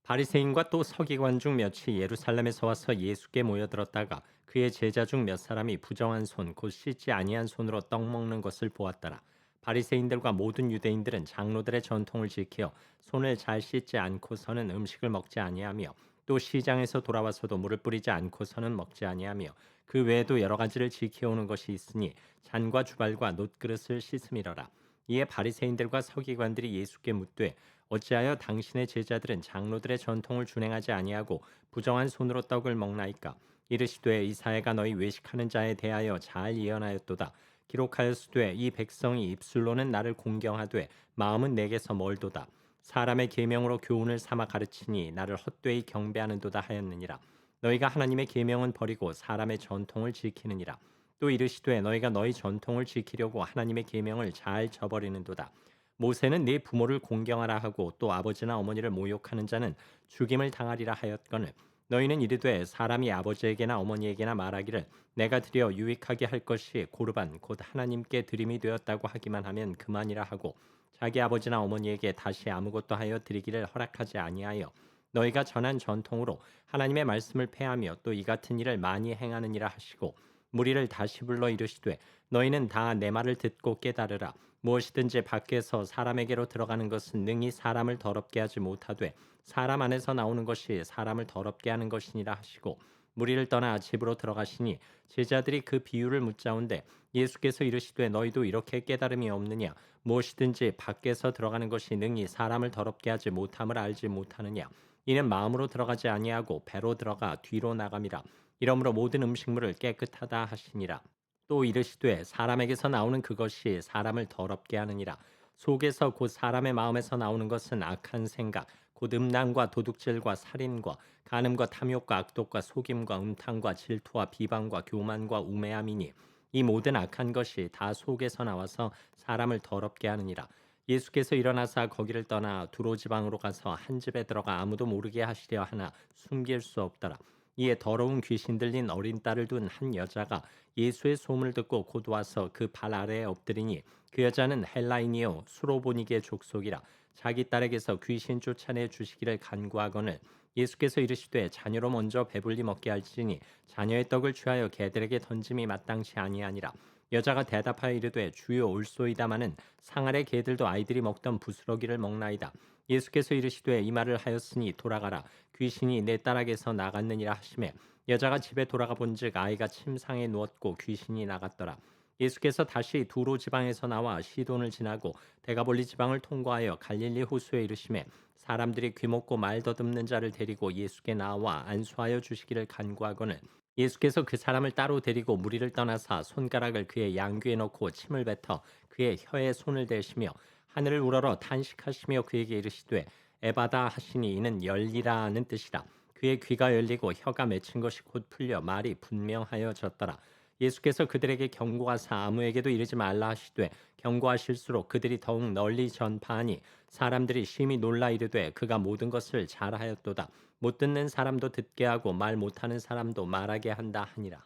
[SPEAKER 1] 바리새인과 또 서기관 중 몇이 예루살렘에서 와서 예수께 모여들었다가 그의 제자 중 몇 사람이 부정한 손 곧 씻지 아니한 손으로 떡 먹는 것을 보았더라. 바리새인들과 모든 유대인들은 장로들의 전통을 지켜 손을 잘 씻지 않고서는 음식을 먹지 아니하며 또 시장에서 돌아와서도 물을 뿌리지 않고서는 먹지 아니하며 그 외에도 여러 가지를 지켜오는 것이 있으니 잔과 주발과 놋그릇을 씻음이러라. 이에 바리새인들과 서기관들이 예수께 묻되 어찌하여 당신의 제자들은 장로들의 전통을 준행하지 아니하고 부정한 손으로 떡을 먹나이까. 이르시되 이사야가 너희 외식하는 자에 대하여 잘 예언하였도다. 기록하였으되 이 백성이 입술로는 나를 공경하되 마음은 내게서 멀도다. 사람의 계명으로 교훈을 삼아 가르치니 나를 헛되이 경배하는도다 하였느니라. 너희가 하나님의 계명은 버리고 사람의 전통을 지키느니라. 또 이르시되 너희가 너희 전통을 지키려고 하나님의 계명을 잘 저버리는도다. 모세는 네 부모를 공경하라 하고 또 아버지나 어머니를 모욕하는 자는 죽임을 당하리라 하였거늘 너희는 이르되 사람이 아버지에게나 어머니에게나 말하기를 내가 드려 유익하게 할 것이 고르반 곧 하나님께 드림이 되었다고 하기만 하면 그만이라 하고 자기 아버지나 어머니에게 다시 아무것도 하여 드리기를 허락하지 아니하여 너희가 전한 전통으로 하나님의 말씀을 폐하며 또 이 같은 일을 많이 행하느니라 하시고 무리를 다시 불러 이르시되 너희는 다 내 말을 듣고 깨달으라. 무엇이든지 밖에서 사람에게로 들어가는 것은 능히 사람을 더럽게 하지 못하되 사람 안에서 나오는 것이 사람을 더럽게 하는 것이니라 하시고 무리를 떠나 집으로 들어가시니 제자들이 그 비유를 묻자온데 예수께서 이르시되 너희도 이렇게 깨달음이 없느냐. 무엇이든지 밖에서 들어가는 것이 능히 사람을 더럽게 하지 못함을 알지 못하느냐. 이는 마음으로 들어가지 아니하고 배로 들어가 뒤로 나감이라. 이러므로 모든 음식물을 깨끗하다 하시니라. 또 이르시되 사람에게서 나오는 그것이 사람을 더럽게 하느니라. 속에서 곧 사람의 마음에서 나오는 것은 악한 생각 곧 음란과 도둑질과 살인과 간음과 탐욕과 악독과 속임과 음탕과 질투와 비방과 교만과 우매함이니 이 모든 악한 것이 다 속에서 나와서 사람을 더럽게 하느니라. 예수께서 일어나사 거기를 떠나 두로 지방으로 가서 한 집에 들어가 아무도 모르게 하시려 하나 숨길 수 없더라. 이에 더러운 귀신 들린 어린 딸을 둔 한 여자가 예수의 소문을 듣고 곧 와서 그 발 아래에 엎드리니 그 여자는 헬라인이요 수로보니게 족속이라. 자기 딸에게서 귀신 쫓아내 주시기를 간구하거늘 예수께서 이르시되 자녀로 먼저 배불리 먹게 할지니 자녀의 떡을 취하여 개들에게 던짐이 마땅치 아니하니라. 여자가 대답하여 이르되 주여 올소이다마는 상 아래 개들도 아이들이 먹던 부스러기를 먹나이다. 예수께서 이르시되 이 말을 하였으니 돌아가라. 귀신이 내 딸에게서 나갔느니라 하시매 여자가 집에 돌아가 본즉 아이가 침상에 누웠고 귀신이 나갔더라. 예수께서 다시 두로 지방에서 나와 시돈을 지나고 데가볼리 지방을 통과하여 갈릴리 호수에 이르시매 사람들이 귀먹고 말 더듬는 자를 데리고 예수께 나와 안수하여 주시기를 간구하거늘 예수께서 그 사람을 따로 데리고 무리를 떠나사 손가락을 그의 양귀에 넣고 침을 뱉어 그의 혀에 손을 대시며 하늘을 우러러 탄식하시며 그에게 이르시되 에바다 하시니 이는 열리라는 뜻이라. 그의 귀가 열리고 혀가 맺힌 것이 곧 풀려 말이 분명하여졌더라. 예수께서 그들에게 경고하사 아무에게도 이르지 말라 하시되 경고하실수록 그들이 더욱 널리 전파하니 사람들이 심히 놀라 이르되 그가 모든 것을 잘하였도다. 못 듣는 사람도 듣게 하고 말 못하는 사람도 말하게 한다 하니라.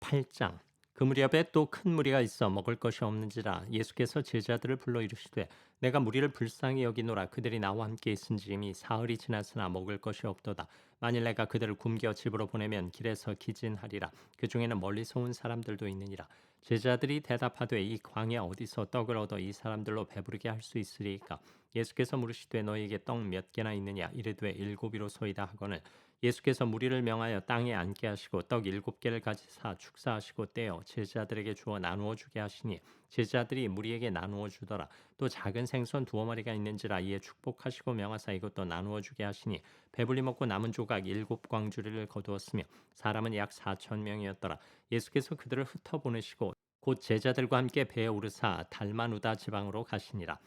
[SPEAKER 1] 8장 그 무렵에 또 큰 무리가 있어 먹을 것이 없는지라 예수께서 제자들을 불러 이르시되 내가 무리를 불쌍히 여기노라. 그들이 나와 함께 있은지 이미 사흘이 지났으나 먹을 것이 없도다. 만일 내가 그들을 굶겨 집으로 보내면 길에서 기진하리라. 그 중에는 멀리서 온 사람들도 있느니라. 제자들이 대답하되 이 광야 어디서 떡을 얻어 이 사람들로 배부르게 할 수 있으리이까. 예수께서 물으시되 너희에게 떡 몇 개나 있느냐. 이르되 일곱이로소이다 하거늘 예수께서 무리를 명하여 땅에 앉게 하시고 떡 7개를 가지사 축사하시고 떼어 제자들에게 주어 나누어 주게 하시니 제자들이 무리에게 나누어 주더라. 또 작은 생선 2마리가 있는지라 이에 축복하시고 명하사 이것도 나누어 주게 하시니 배불리 먹고 남은 조각 7광주리를 거두었으며 사람은 약 4천 명이었더라. 예수께서 그들을 흩어 보내시고 곧 제자들과 함께 배에 오르사 달마누다 지방으로 가시니라.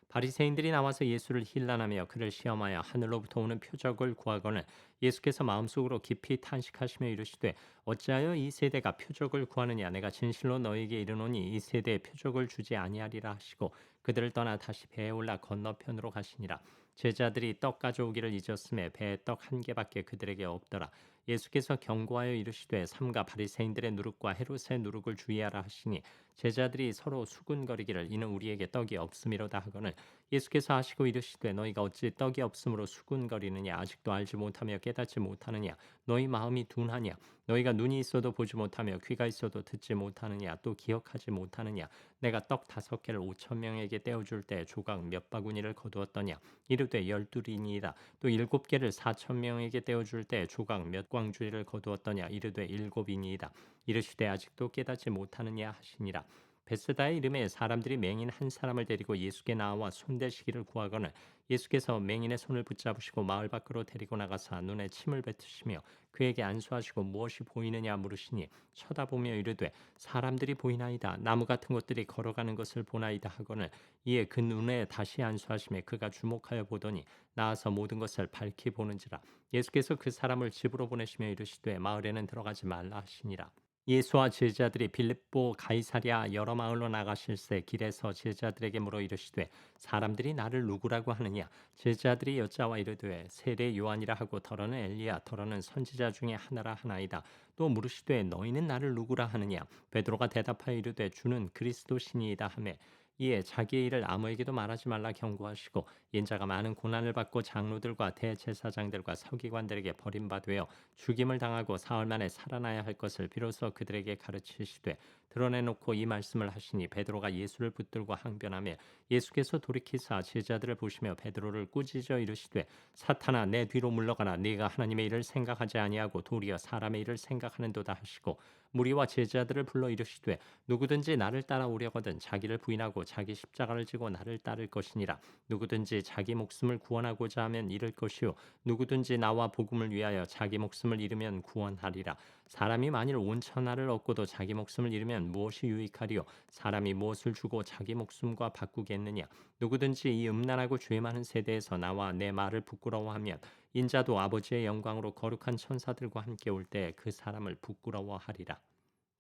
[SPEAKER 1] 바리새인들이 나와서 예수를 힐난하며 그를 시험하여 하늘로부터 오는 표적을 구하거늘 예수께서 마음속으로 깊이 탄식하시며 이르시되 어찌하여 이 세대가 표적을 구하느냐. 내가 진실로 너희에게 이르노니 이 세대에 표적을 주지 아니하리라 하시고 그들을 떠나 다시 배에 올라 건너편으로 가시니라. 제자들이 떡 가져오기를 잊었음에 배에 떡 1개밖에 그들에게 없더라. 예수께서 경고하여 이르시되 삼가 바리새인들의 누룩과 헤롯의 누룩을 주의하라 하시니 제자들이 서로 수군거리기를 이는 우리에게 떡이 없음이로다 하거늘 예수께서 하시고 이르시되 너희가 어찌 떡이 없으므로 수군거리느냐. 아직도 알지 못하며 깨닫지 못하느냐. 너희 마음이 둔하냐. 너희가 눈이 있어도 보지 못하며 귀가 있어도 듣지 못하느냐. 또 기억하지 못하느냐. 내가 떡 5개를 5,000명에게 떼어줄 때 조각 몇 바구니를 거두었더냐. 이르되 12이니이다. 또 7개를 4,000명에게 떼어줄 때 조각 몇 광주리를 거두었더냐. 이르되 7이니이다. 이르시되 아직도 깨닫지 못하느냐 하시니라. 베스다의 이름에 사람들이 맹인 한 사람을 데리고 예수께 나와 손대시기를 구하거늘 예수께서 맹인의 손을 붙잡으시고 마을 밖으로 데리고 나가사 눈에 침을 뱉으시며 그에게 안수하시고 무엇이 보이느냐 물으시니 쳐다보며 이르되 사람들이 보이나이다. 나무 같은 것들이 걸어가는 것을 보나이다 하거늘 이에 그 눈에 다시 안수하시며 그가 주목하여 보더니 나아서 모든 것을 밝히 보는지라. 예수께서 그 사람을 집으로 보내시며 이르시되 마을에는 들어가지 말라 하시니라. 예수와 제자들이 빌립보 가이사랴 여러 마을로 나가실새 길에서 제자들에게 물어 이르시되 사람들이 나를 누구라고 하느냐. 제자들이 여짜와 이르되 세례 요한이라 하고 더러는 엘리야 더러는 선지자 중에 하나라 하나이다. 또 물으시되 너희는 나를 누구라 하느냐. 베드로가 대답하여 이르되 주는 그리스도시니이다 하매 이에 자기의 일을 아무에게도 말하지 말라 경고하시고 인자가 많은 고난을 받고 장로들과 대제사장들과 서기관들에게 버림받으며 죽임을 당하고 사흘 만에 살아나야 할 것을 비로소 그들에게 가르치시되 드러내놓고 이 말씀을 하시니 베드로가 예수를 붙들고 항변하며 예수께서 돌이키사 제자들을 보시며 베드로를 꾸짖어 이르시되 사탄아 내 뒤로 물러가라 네가 하나님의 일을 생각하지 아니하고 도리어 사람의 일을 생각하는도다 하시고 무리와 제자들을 불러 이르시되 누구든지 나를 따라오려거든 자기를 부인하고 자기 십자가를 지고 나를 따를 것이니라. 누구든지 자기 목숨을 구원하고자 하면 잃을 것이요 누구든지 나와 복음을 위하여 자기 목숨을 잃으면 구원하리라. 사람이 만일 온 천하를 얻고도 자기 목숨을 잃으면 무엇이 유익하리요? 사람이 무엇을 주고 자기 목숨과 바꾸겠느냐? 누구든지 이 음란하고 죄 많은 세대에서 나와 내 말을 부끄러워하면 인자도 아버지의 영광으로 거룩한 천사들과 함께 올 때 그 사람을 부끄러워하리라.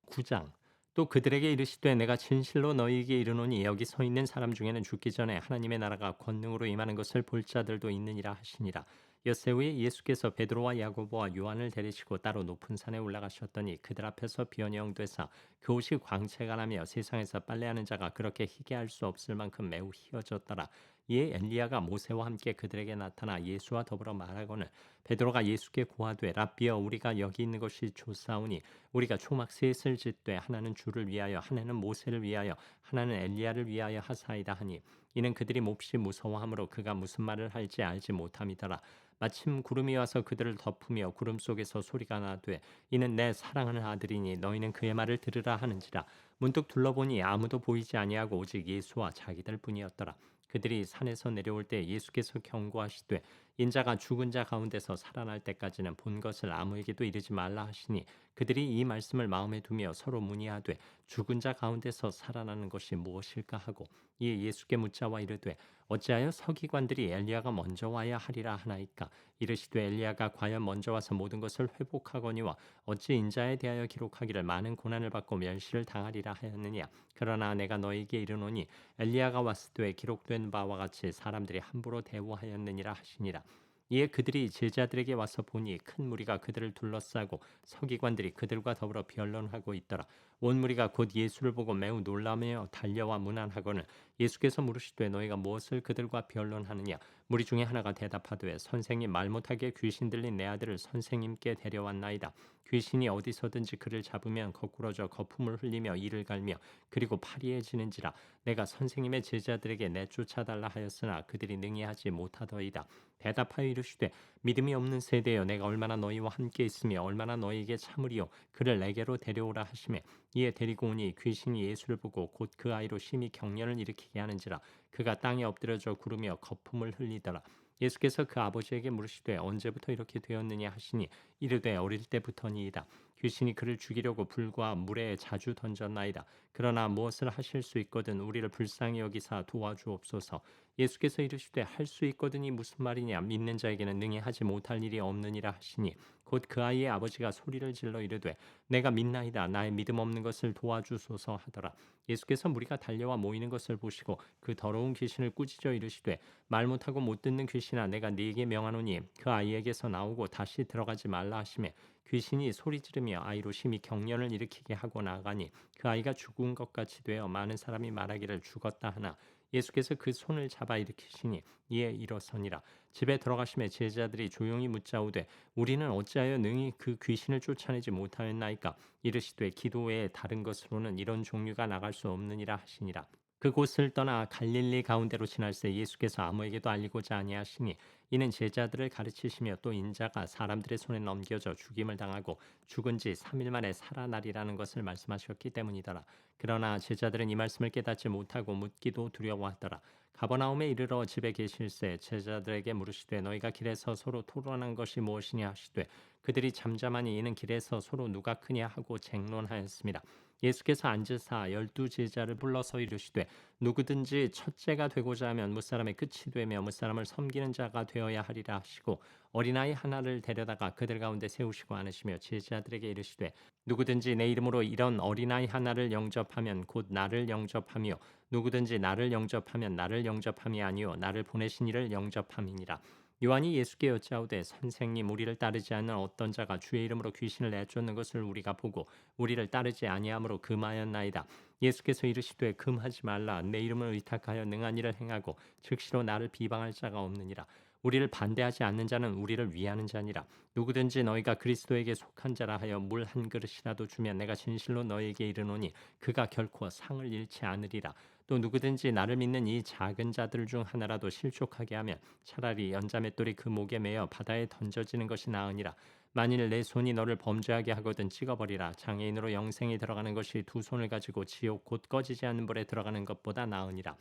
[SPEAKER 1] 9장. 또 그들에게 이르시되 내가 진실로 너희에게 이르노니 여기 서 있는 사람 중에는 죽기 전에 하나님의 나라가 권능으로 임하는 것을 볼 자들도 있느니라 하시니라. 엿새 후에 예수께서 베드로와 야고보와 요한을 데리시고 따로 높은 산에 올라가셨더니 그들 앞에서 변형되사 그 옷이 광채가 나며 세상에서 빨래하는 자가 그렇게 희게 할 수 없을 만큼 매우 희어졌더라. 이에 엘리야가 모세와 함께 그들에게 나타나 예수와 더불어 말하거늘 베드로가 예수께 고하되 랍비여 우리가 여기 있는 것이 좋사오니 우리가 초막 셋을 짓되 하나는 주를 위하여 하나는 모세를 위하여 하나는 엘리야를 위하여 하사이다 하니 이는 그들이 몹시 무서워하므로 그가 무슨 말을 할지 알지 못함이더라. 마침 구름이 와서 그들을 덮으며 구름 속에서 소리가 나되 이는 내 사랑하는 아들이니 너희는 그의 말을 들으라 하는지라. 문득 둘러보니 아무도 보이지 아니하고 오직 예수와 자기들 뿐이었더라. 그들이 산에서 내려올 때 예수께서 경고하시되 인자가 죽은 자 가운데서 살아날 때까지는 본 것을 아무에게도 이르지 말라 하시니 그들이 이 말씀을 마음에 두며 서로 문의하되 죽은 자 가운데서 살아나는 것이 무엇일까 하고 이에 예수께 묻자와 이르되 어찌하여 서기관들이 엘리야가 먼저 와야 하리라 하나이까 이르시되 엘리야가 과연 먼저 와서 모든 것을 회복하거니와 어찌 인자에 대하여 기록하기를 많은 고난을 받고 멸시를 당하리라 하였느냐 그러나 내가 너희에게 이르노니 엘리야가 왔을 때 기록된 바와 같이 사람들이 함부로 대우하였느니라 하시니라. 이에 그들이 제자들에게 와서 보니 큰 무리가 그들을 둘러싸고 서기관들이 그들과 더불어 변론하고 있더라. 온 무리가 곧 예수를 보고 매우 놀라며 달려와 문안하거늘 예수께서 물으시되 너희가 무엇을 그들과 변론하느냐? 무리 중에 하나가 대답하되 선생님 말 못하게 귀신 들린 내 아들을 선생님께 데려왔나이다. 귀신이 어디서든지 그를 잡으면 거꾸러져 거품을 흘리며 이를 갈며 그리고 파리해지는지라 내가 선생님의 제자들에게 내쫓아달라 하였으나 그들이 능히 하지 못하더이다. 대답하여 이르시되 믿음이 없는 세대여 내가 얼마나 너희와 함께 있으며 얼마나 너희에게 참으리요 그를 내게로 데려오라 하시매 이에 데리고 오니 귀신이 예수를 보고 곧 그 아이로 심히 경련을 일으키게 하는지라 그가 땅에 엎드려져 구르며 거품을 흘리더라. 예수께서 그 아버지에게 물으시되 언제부터 이렇게 되었느냐 하시니 이르되 어릴 때부터니이다. 귀신이 그를 죽이려고 불과 물에 자주 던졌나이다. 그러나 무엇을 하실 수 있거든 우리를 불쌍히 여기사 도와주옵소서. 예수께서 이르시되 할 수 있거든이 무슨 말이냐 믿는 자에게는 능히 하지 못할 일이 없느니라 하시니 곧 그 아이의 아버지가 소리를 질러 이르되 내가 믿나이다 나의 믿음 없는 것을 도와주소서 하더라. 예수께서 무리가 달려와 모이는 것을 보시고 그 더러운 귀신을 꾸짖어 이르시되 말 못하고 못 듣는 귀신아 내가 네게 명하노니 그 아이에게서 나오고 다시 들어가지 말라 하시매 귀신이 소리 지르며 아이로 심히 경련을 일으키게 하고 나가니 그 아이가 죽은 것 같이 되어 많은 사람이 말하기를 죽었다 하나 예수께서 그 손을 잡아 일으키시니 이에 일어서니라. 집에 들어가심에 제자들이 조용히 묻자오되 우리는 어찌하여 능히 그 귀신을 쫓아내지 못하였나이까 이르시되 기도 외에 다른 것으로는 이런 종류가 나갈 수 없느니라 하시니라. 그곳을 떠나 갈릴리 가운데로 지날새 예수께서 아무에게도 알리고자 아니하시니 이는 제자들을 가르치시며 또 인자가 사람들의 손에 넘겨져 죽임을 당하고 죽은 지 3일 만에 살아나리라는 것을 말씀하셨기 때문이더라. 그러나 제자들은 이 말씀을 깨닫지 못하고 묻기도 두려워하더라. 가버나움에 이르러 집에 계실새 제자들에게 물으시되 너희가 길에서 서로 토론한 것이 무엇이냐 하시되 그들이 잠잠하니 이는 길에서 서로 누가 크냐 하고 쟁론하였습니다. 예수께서 앉으사 12제자를 불러서 이르시되 누구든지 첫째가 되고자 하면 무사람의 끝이 되며 무사람을 섬기는 자가 되어야 하리라 하시고 어린아이 하나를 데려다가 그들 가운데 세우시고 안으시며 제자들에게 이르시되 누구든지 내 이름으로 이런 어린아이 하나를 영접하면 곧 나를 영접하며 누구든지 나를 영접하면 나를 영접함이 아니요 나를 보내신 이를 영접함이니라. 요한이 예수께 여짜오되 선생님 우리를 따르지 않는 어떤 자가 주의 이름으로 귀신을 내쫓는 것을 우리가 보고 우리를 따르지 아니함으로 금하였나이다. 예수께서 이르시되 금하지 말라. 내 이름을 의탁하여 능한 일을 행하고 즉시로 나를 비방할 자가 없느니라. 우리를 반대하지 않는 자는 우리를 위하는 자니라. 누구든지 너희가 그리스도에게 속한 자라 하여 물 한 그릇이라도 주면 내가 진실로 너희에게 이르노니 그가 결코 상을 잃지 않으리라. 또 누구든지 나를 믿는 이 작은 자들 중 하나라도 실족하게 하면 차라리 연자맷돌이 그 목에 매어 바다에 던져지는 것이 나으니라. 만일 내 손이 너를 범죄하게 하거든 찍어버리라. 장애인으로 영생에 들어가는 것이 두 손을 가지고 지옥 곧 꺼지지 않는 불에 들어가는 것보다 나으니라.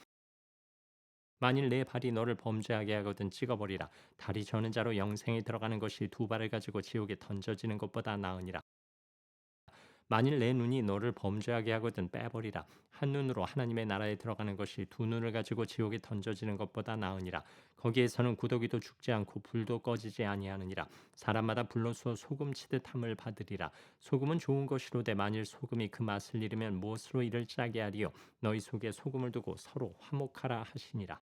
[SPEAKER 1] 만일 내 발이 너를 범죄하게 하거든 찍어버리라. 다리 저는 자로 영생에 들어가는 것이 두 발을 가지고 지옥에 던져지는 것보다 나으니라. 만일 내 눈이 너를 범죄하게 하거든 빼버리라. 한 눈으로 하나님의 나라에 들어가는 것이 두 눈을 가지고 지옥에 던져지는 것보다 나으니라. 거기에서는 구더기도 죽지 않고 불도 꺼지지 아니하느니라. 사람마다 불로써 소금 치듯 함을 받으리라. 소금은 좋은 것이로되 만일 소금이 그 맛을 잃으면 무엇으로 이를 짜게 하리요. 너희 속에 소금을 두고 서로 화목하라 하시니라.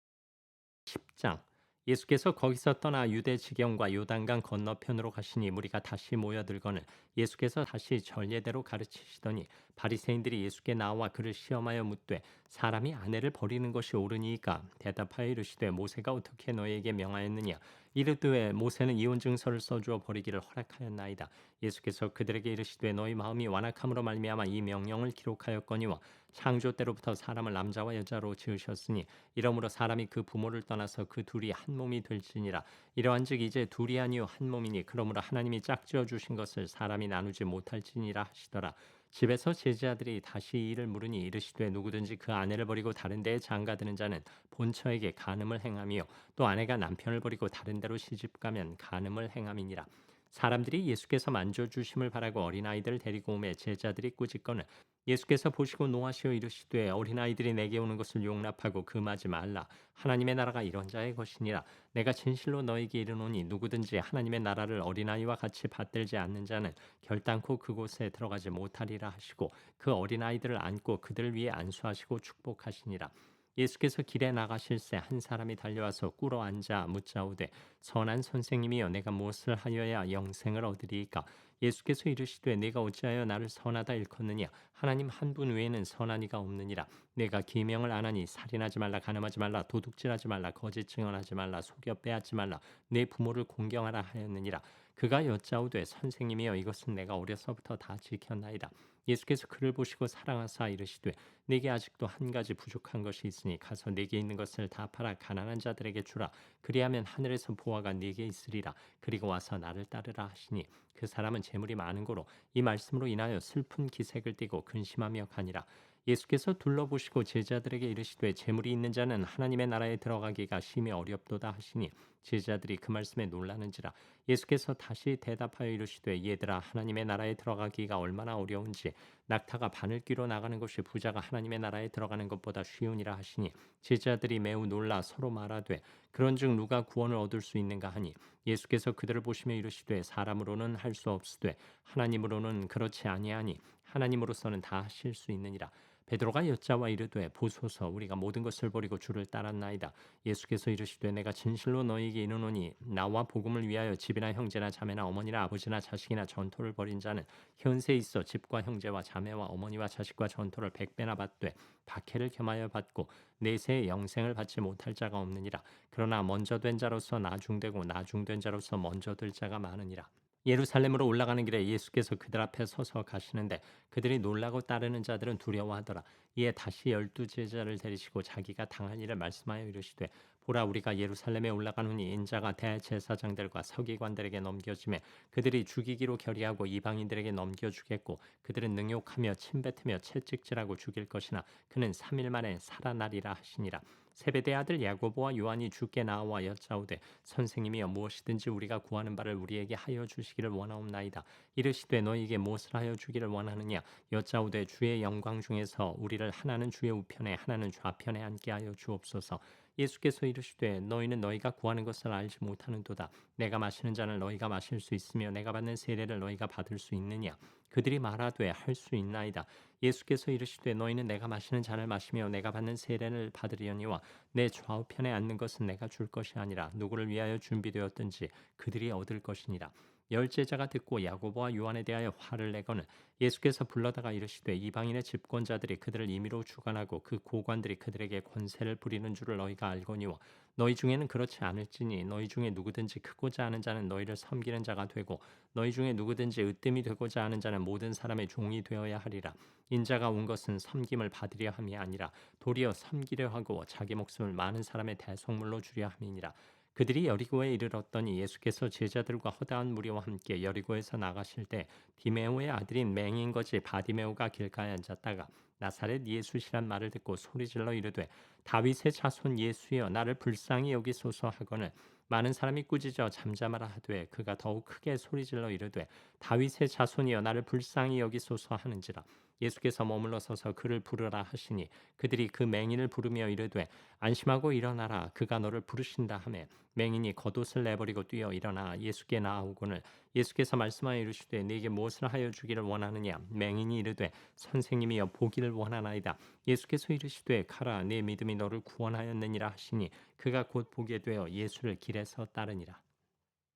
[SPEAKER 1] 10장. 예수께서 거기서 떠나 유대 지경과 요단강 건너편으로 가시니 무리가 다시 모여들거늘 예수께서 다시 전례대로 가르치시더니 바리새인들이 예수께 나와 그를 시험하여 묻되 사람이 아내를 버리는 것이 옳으니이까 대답하여 이르시되 모세가 어떻게 너희에게 명하였느냐 이르되 모세는 이혼 증서를 써주어 버리기를 허락하였나이다. 예수께서 그들에게 이르시되 너희 마음이 완악함으로 말미암아 이 명령을 기록하였거니와 창조 때로부터 사람을 남자와 여자로 지으셨으니 이러므로 사람이 그 부모를 떠나서 그 둘이 한 몸이 될지니라. 이러한즉 이제 둘이 아니요 한 몸이니 그러므로 하나님이 짝지어 주신 것을 사람이 나누지 못할지니라 하시더라. 집에서 제자들이 다시 이를 물으니 이르시되 누구든지 그 아내를 버리고 다른 데에 장가드는 자는 본처에게 간음을 행하며 또 아내가 남편을 버리고 다른 데로 시집가면 간음을 행함이니라. 사람들이 예수께서 만져주심을 바라고 어린아이들을 데리고 오매 제자들이 꾸짖거늘 예수께서 보시고 노하시어 이르시되 어린아이들이 내게 오는 것을 용납하고 금하지 말라. 하나님의 나라가 이런 자의 것이니라. 내가 진실로 너에게 이르노니 누구든지 하나님의 나라를 어린아이와 같이 받들지 않는 자는 결단코 그곳에 들어가지 못하리라 하시고 그 어린아이들을 안고 그들 위에 안수하시고 축복하시니라. 예수께서 길에 나가실새 한 사람이 달려와서 꿇어 앉아 묻자오되 선한 선생님이여 내가 무엇을 하여야 영생을 얻으리이까. 예수께서 이르시되 네가 어찌하여 나를 선하다 일컫느냐. 하나님 한 분 외에는 선한 이가 없느니라. 내가 계명을 안 하니 살인하지 말라 간음하지 말라 도둑질하지 말라 거짓 증언하지 말라 속여 빼앗지 말라 내 부모를 공경하라 하였느니라. 그가 여짜오되 선생님이여 이것은 내가 어려서부터 다 지켰나이다. 예수께서 그를 보시고 사랑하사 이르시되 네게 아직도 한 가지 부족한 것이 있으니 가서 네게 있는 것을 다 팔아 가난한 자들에게 주라. 그리하면 하늘에서 보화가 네게 있으리라. 그리고 와서 나를 따르라 하시니 그 사람은 재물이 많은 고로 이 말씀으로 인하여 슬픈 기색을 띠고 근심하며 가니라. 예수께서 둘러보시고 제자들에게 이르시되 재물이 있는 자는 하나님의 나라에 들어가기가 심히 어렵도다 하시니 제자들이 그 말씀에 놀라는지라. 예수께서 다시 대답하여 이르시되 얘들아 하나님의 나라에 들어가기가 얼마나 어려운지 낙타가 바늘귀로 나가는 것이 부자가 하나님의 나라에 들어가는 것보다 쉬우니라 하시니 제자들이 매우 놀라 서로 말하되 그런즉 누가 구원을 얻을 수 있는가 하니 예수께서 그들을 보시며 이르시되 사람으로는 할 수 없으되 하나님으로는 그렇지 아니하니 하나님으로서는 다 하실 수 있느니라. 베드로가 여짜와 이르되 보소서 우리가 모든 것을 버리고 주를 따랐나이다. 예수께서 이르시되 내가 진실로 너희에게 이르노니 나와 복음을 위하여 집이나 형제나 자매나 어머니나 아버지나 자식이나 전토를 벌인 자는 현세에 있어 집과 형제와 자매와 어머니와 자식과 전토를 백배나 받되 박해를 겸하여 받고 내세에 영생을 받지 못할 자가 없느니라. 그러나 먼저 된 자로서 나중되고 나중된 자로서 먼저 될 자가 많으니라. 예루살렘으로 올라가는 길에 예수께서 그들 앞에 서서 가시는데 그들이 놀라고 따르는 자들은 두려워하더라. 이에 다시 12 제자를 데리시고 자기가 당할 일을 말씀하여 이르시되 보라 우리가 예루살렘에 올라가노니 인자가 대제사장들과 서기관들에게 넘겨지매 그들이 죽이기로 결의하고 이방인들에게 넘겨주겠고 그들은 능욕하며 침뱉으며 채찍질하고 죽일 것이나 그는 3일 만에 살아나리라 하시니라. 세베대 아들 야고보와 요한이 주께 나와 여짜오되 선생님이여 무엇이든지 우리가 구하는 바를 우리에게 하여 주시기를 원하옵나이다. 이르시되 너희에게 무엇을 하여 주기를 원하느냐. 여짜오되 주의 영광 중에서 우리를 하나는 주의 우편에 하나는 좌편에 앉게 하여 주옵소서. 예수께서 이르시되 너희는 너희가 구하는 것을 알지 못하는도다. 내가 마시는 잔을 너희가 마실 수 있으며 내가 받는 세례를 너희가 받을 수 있느냐. 그들이 말하되 할 수 있나이다. 예수께서 이르시되 너희는 내가 마시는 잔을 마시며 내가 받는 세례를 받으려니와 내 좌우편에 앉는 것은 내가 줄 것이 아니라 누구를 위하여 준비되었든지 그들이 얻을 것이니라. 열 제자가 듣고 야고보와 요한에 대하여 화를 내거늘 예수께서 불러다가 이르시되 이방인의 집권자들이 그들을 임의로 주관하고 그 고관들이 그들에게 권세를 부리는 줄을 너희가 알거니와 너희 중에는 그렇지 않을지니 너희 중에 누구든지 크고자 하는 자는 너희를 섬기는 자가 되고 너희 중에 누구든지 으뜸이 되고자 하는 자는 모든 사람의 종이 되어야 하리라. 인자가 온 것은 섬김을 받으려 함이 아니라 도리어 섬기려 하고 자기 목숨을 많은 사람의 대속물로 주려 함이니라. 그들이 여리고에 이르렀더니 예수께서 제자들과 허다한 무리와 함께 여리고에서 나가실 때 디메오의 아들인 맹인 거지 바디메오가 길가에 앉았다가 나사렛 예수시란 말을 듣고 소리질러 이르되 다윗의 자손 예수여 나를 불쌍히 여기소서 하거늘 많은 사람이 꾸짖어 잠잠하라 하되 그가 더욱 크게 소리질러 이르되 다윗의 자손이여 나를 불쌍히 여기소서 하는지라. 예수께서 머물러 서서 그를 부르라 하시니 그들이 그 맹인을 부르며 이르되 안심하고 일어나라 그가 너를 부르신다 하매 맹인이 겉옷을 내버리고 뛰어 일어나 예수께 나아오거늘 예수께서 말씀하여 이르시되 네게 무엇을 하여 주기를 원하느냐. 맹인이 이르되 선생님이여 보기를 원하나이다. 예수께서 이르시되 가라 네 믿음이 너를 구원하였느니라 하시니 그가 곧 보게 되어 예수를 길에서 따르니라.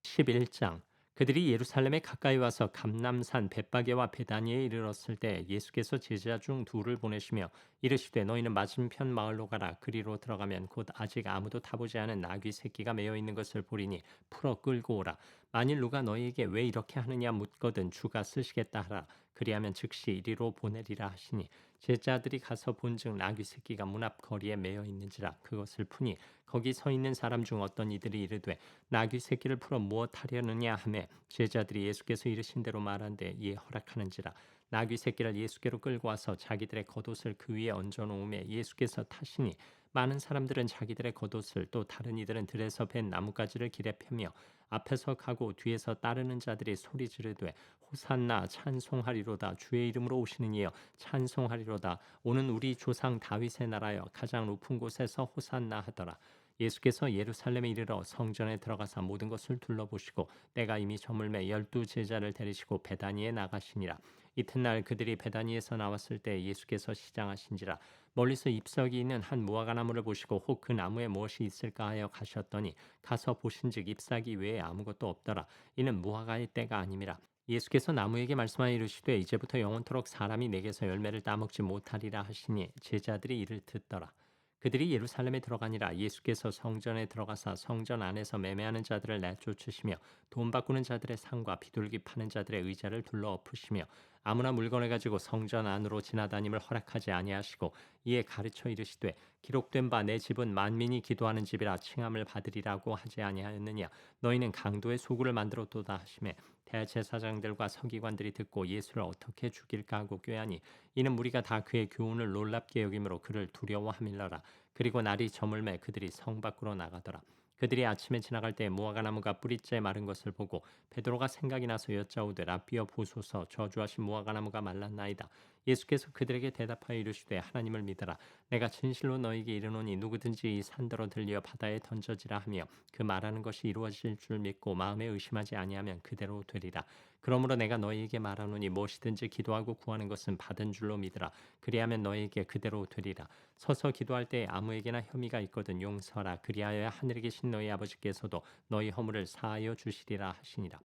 [SPEAKER 1] 11장. 그들이 예루살렘에 가까이 와서 감람산 벳바게와 베다니에 이르렀을 때 예수께서 제자 중 둘을 보내시며 이르시되 너희는 맞은편 마을로 가라. 그리로 들어가면 곧 아직 아무도 타보지 않은 나귀 새끼가 매어 있는 것을 보리니 풀어 끌고 오라. 만일 누가 너희에게 왜 이렇게 하느냐 묻거든 주가 쓰시겠다 하라. 그리하면 즉시 이리로 보내리라 하시니 제자들이 가서 본즉 나귀 새끼가 문 앞 거리에 매어 있는지라. 그것을 푸니 거기 서 있는 사람 중 어떤 이들이 이르되 나귀 새끼를 풀어 무엇 하려느냐 하매 제자들이 예수께서 이르신 대로 말한데 이에 허락하는지라. 나귀 새끼를 예수께로 끌고 와서 자기들의 겉옷을 그 위에 얹어 놓음에 예수께서 타시니 많은 사람들은 자기들의 겉옷을 또 다른 이들은 들에서 벤 나뭇가지를 길에 펴며 앞에서 가고 뒤에서 따르는 자들이 소리 지르되 호산나 찬송하리로다. 주의 이름으로 오시는 이여 찬송하리로다. 오는 우리 조상 다윗의 나라여 가장 높은 곳에서 호산나 하더라. 예수께서 예루살렘에 이르러 성전에 들어가사 모든 것을 둘러보시고 때가 이미 저물매 12제자를 데리시고 베다니에 나가시니라. 이튿날 그들이 베다니에서 나왔을 때 예수께서 시장하신지라. 멀리서 잎석이 있는 한 무화과 나무를 보시고 혹 그 나무에 무엇이 있을까 하여 가셨더니 가서 보신즉 잎사귀 외에 아무것도 없더라. 이는 무화과의 때가 아님이라. 예수께서 나무에게 말씀하여 이르시되 이제부터 영원토록 사람이 내게서 열매를 따먹지 못하리라 하시니 제자들이 이를 듣더라. 그들이 예루살렘에 들어가니라. 예수께서 성전에 들어가사 성전 안에서 매매하는 자들을 내쫓으시며 돈 바꾸는 자들의 상과 비둘기 파는 자들의 의자를 둘러 엎으시며 아무나 물건을 가지고 성전 안으로 지나다님을 허락하지 아니하시고 이에 가르쳐 이르시되 기록된 바 내 집은 만민이 기도하는 집이라 칭함을 받으리라고 하지 아니하였느냐. 너희는 강도의 소굴을 만들었도다 하시매 대제사장들과 서기관들이 듣고 예수를 어떻게 죽일까 하고 꾀하니 이는 무리가 다 그의 교훈을 놀랍게 여김으로 그를 두려워함일러라. 그리고 날이 저물매 그들이 성 밖으로 나가더라. 그들이 아침에 지나갈 때 무화과 나무가 뿌리째 마른 것을 보고 베드로가 생각이 나서 여짜오되 라삐어 보소서 저주하신 무화과 나무가 말랐나이다. 예수께서 그들에게 대답하여 이르시되 하나님을 믿어라. 내가 진실로 너희에게 이르노니 누구든지 이 산더러 들려 바다에 던져지라 하며 그 말하는 것이 이루어질 줄 믿고 마음에 의심하지 아니하면 그대로 되리라. 그러므로 내가 너희에게 말하노니 무엇이든지 기도하고 구하는 것은 받은 줄로 믿으라. 그리하면 너희에게 그대로 되리라. 서서 기도할 때 아무에게나 혐의가 있거든 용서하라. 그리하여야 하늘에 계신 너희 아버지께서도 너희 허물을 사하여 주시리라 하시니라.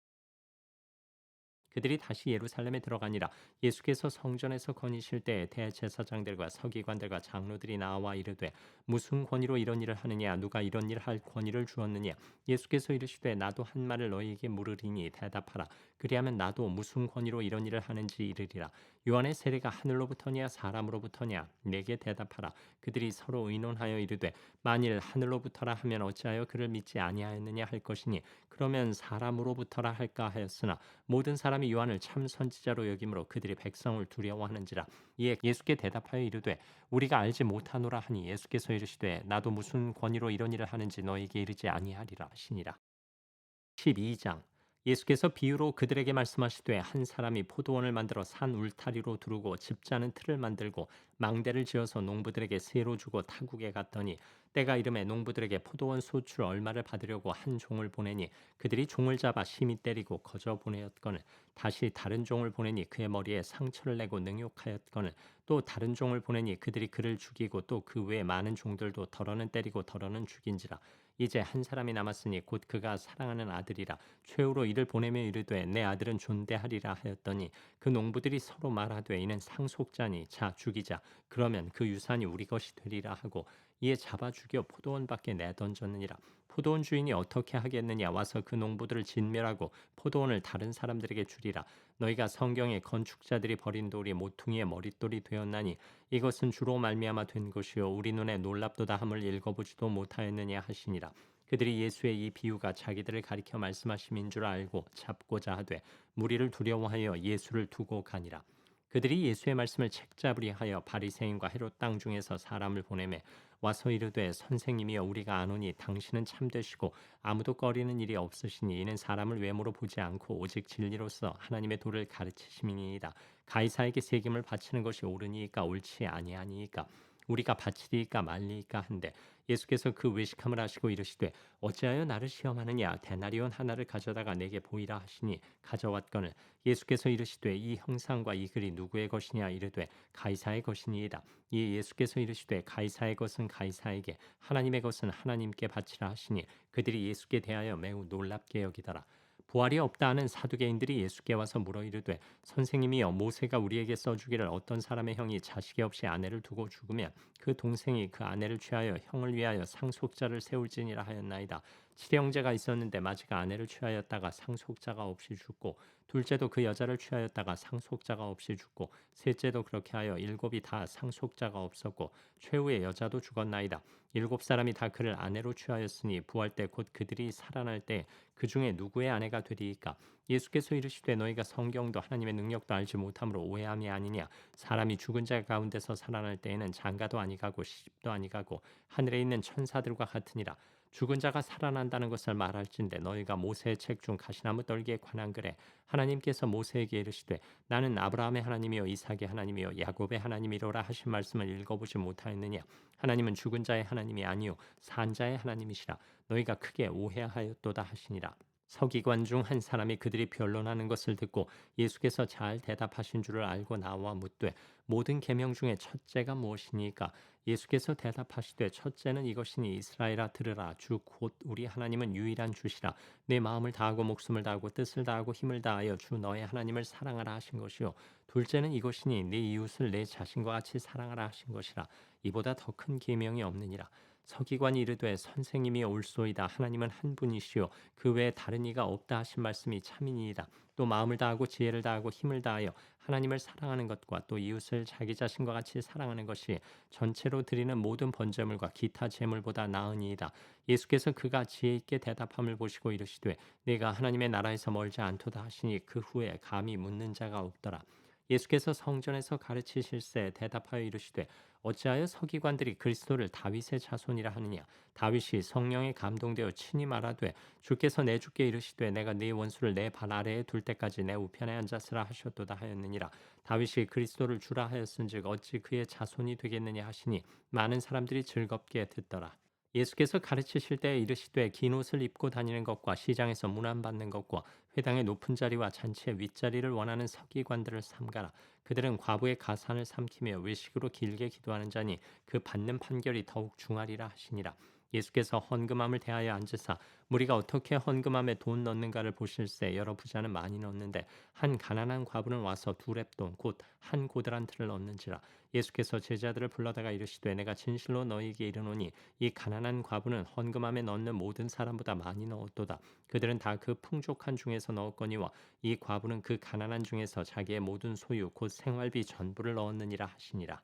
[SPEAKER 1] 그들이 다시 예루살렘에 들어가니라. 예수께서 성전에서 거니실 때 대제사장들과 서기관들과 장로들이 나와 이르되 무슨 권위로 이런 일을 하느냐. 누가 이런 일을 할 권위를 주었느냐. 예수께서 이르시되 나도 한 말을 너희에게 물으리니 대답하라. 그리하면 나도 무슨 권위로 이런 일을 하는지 이르리라. 요한의 세례가 하늘로부터냐 사람으로부터냐. 내게 대답하라. 그들이 서로 의논하여 이르되 만일 하늘로부터라 하면 어찌하여 그를 믿지 아니하였느냐 할 것이니 그러면 사람으로부터라 할까 하였으나 모든 사람이 요한을 참 선지자로 여김으로 그들이 백성을 두려워하는지라. 이에 예수께 대답하여 이르되 우리가 알지 못하노라 하니 예수께서 이르시되 나도 무슨 권위로 이런 일을 하는지 너희에게 이르지 아니하리라 하시니라. 12장. 예수께서 비유로 그들에게 말씀하시되 한 사람이 포도원을 만들어 산 울타리로 두르고 집자는 틀을 만들고 망대를 지어서 농부들에게 세로 주고 타국에 갔더니 때가 이름에 농부들에게 포도원 소출 얼마를 받으려고 한 종을 보내니 그들이 종을 잡아 심히 때리고 거저 보내었거늘 다시 다른 종을 보내니 그의 머리에 상처를 내고 능욕하였거늘 또 다른 종을 보내니 그들이 그를 죽이고 또 그 외에 많은 종들도 덜어는 때리고 덜어는 죽인지라 이제 한 사람이 남았으니 곧 그가 사랑하는 아들이라 최후로 이를 보내며 이르되 내 아들은 존대하리라 하였더니 그 농부들이 서로 말하되 이는 상속자니 자 죽이자 그러면 그 유산이 우리 것이 되리라 하고 이에 잡아 죽여 포도원 밖에 내던졌느니라 포도원 주인이 어떻게 하겠느냐 와서 그 농부들을 진멸하고 포도원을 다른 사람들에게 주리라 너희가 성경에 건축자들이 버린 돌이 모퉁이의 머릿돌이 되었나니 이것은 주로 말미암아 된 것이요 우리 눈에 놀랍도다 함을 읽어보지도 못하였느냐 하시니라 그들이 예수의 이 비유가 자기들을 가리켜 말씀하심인 줄 알고 잡고자 하되 무리를 두려워하여 예수를 두고 가니라. 그들이 예수의 말씀을 책잡으리 하여 바리새인과 헤롯 땅 중에서 사람을 보내매 와서 이르되 선생님이여 우리가 아노니 당신은 참되시고 아무도 꺼리는 일이 없으시니 이는 사람을 외모로 보지 않고 오직 진리로서 하나님의 도를 가르치심이니이다. 가이사에게 세금을 바치는 것이 옳으니이까 옳지 아니하니이까 우리가 바치리이까 말리이까 한데 예수께서 그 외식함을 하시고 이르시되 어찌하여 나를 시험하느냐 데나리온 하나를 가져다가 내게 보이라 하시니 가져왔거늘 예수께서 이르시되 이 형상과 이 글이 누구의 것이냐 이르되 가이사의 것이니이다 이에 예수께서 이르시되 가이사의 것은 가이사에게 하나님의 것은 하나님께 바치라 하시니 그들이 예수께 대하여 매우 놀랍게 여기더라 부활이 없다 하는 사두개인들이 예수께 와서 물어 이르되 선생님이여 모세가 우리에게 써주기를 어떤 사람의 형이 자식이 없이 아내를 두고 죽으면 그 동생이 그 아내를 취하여 형을 위하여 상속자를 세울지니라 하였나이다. 칠형제가 있었는데 마지가 아내를 취하였다가 상속자가 없이 죽고 둘째도 그 여자를 취하였다가 상속자가 없이 죽고 셋째도 그렇게 하여 일곱이 다 상속자가 없었고 최후의 여자도 죽었나이다. 일곱 사람이 다 그를 아내로 취하였으니 부활 때 곧 그들이 살아날 때 그 중에 누구의 아내가 되리이까? 예수께서 이르시되 너희가 성경도 하나님의 능력도 알지 못함으로 오해함이 아니냐 사람이 죽은 자 가운데서 살아날 때에는 장가도 아니가고 시집도 아니가고 하늘에 있는 천사들과 같으니라 죽은 자가 살아난다는 것을 말할진대 너희가 모세의 책 중 가시나무 떨기에 관한 글에 하나님께서 모세에게 이르시되 나는 아브라함의 하나님이요 이삭의 하나님이요 야곱의 하나님이로라 하신 말씀을 읽어보지 못하였느냐 하나님은 죽은 자의 하나님이 아니요 산 자의 하나님이시라 너희가 크게 오해하였도다 하시니라 서기관 중 한 사람이 그들이 변론하는 것을 듣고 예수께서 잘 대답하신 줄을 알고 나와 묻되 모든 계명 중에 첫째가 무엇이니까 예수께서 대답하시되 첫째는 이것이니 이스라엘아 들으라 주 곧 우리 하나님은 유일한 주시라 내 마음을 다하고 목숨을 다하고 뜻을 다하고 힘을 다하여 주 너의 하나님을 사랑하라 하신 것이요 둘째는 이것이니 네 이웃을 내 자신과 같이 사랑하라 하신 것이라 이보다 더 큰 계명이 없느니라 서기관이 이르되 선생님이 옳소이다 하나님은 한 분이시요 그 외에 다른 이가 없다 하신 말씀이 참이니이다 또 마음을 다하고 지혜를 다하고 힘을 다하여 하나님을 사랑하는 것과 또 이웃을 자기 자신과 같이 사랑하는 것이 전체로 드리는 모든 번제물과 기타 제물보다 나으니이다 예수께서 그가 지혜 있게 대답함을 보시고 이르시되 내가 하나님의 나라에서 멀지 않도다 하시니 그 후에 감히 묻는 자가 없더라 예수께서 성전에서 가르치실세 대답하여 이르시되 어찌하여 서기관들이 그리스도를 다윗의 자손이라 하느냐 다윗이 성령에 감동되어 친히 말하되 주께서 내 주께 이르시되 내가 네 원수를 내 발 아래에 둘 때까지 내 우편에 앉았으라 하셨도다 하였느니라 다윗이 그리스도를 주라 하였은즉 어찌 그의 자손이 되겠느냐 하시니 많은 사람들이 즐겁게 듣더라 예수께서 가르치실 때에 이르시되 긴 옷을 입고 다니는 것과 시장에서 문안받는 것과 회당의 높은 자리와 잔치의 윗자리를 원하는 서기관들을 삼가라. 그들은 과부의 가산을 삼키며 외식으로 길게 기도하는 자니 그 받는 판결이 더욱 중하리라 하시니라. 예수께서 헌금함을 대하여 앉으사 무리가 어떻게 헌금함에 돈 넣는가를 보실세 여러 부자는 많이 넣는데 한 가난한 과부는 와서 두 렙돈 곧 한 고드란트를 넣는지라 예수께서 제자들을 불러다가 이르시되 내가 진실로 너희에게 이르노니 이 가난한 과부는 헌금함에 넣는 모든 사람보다 많이 넣었도다 그들은 다 그 풍족한 중에서 넣었거니와 이 과부는 그 가난한 중에서 자기의 모든 소유 곧 생활비 전부를 넣었느니라 하시니라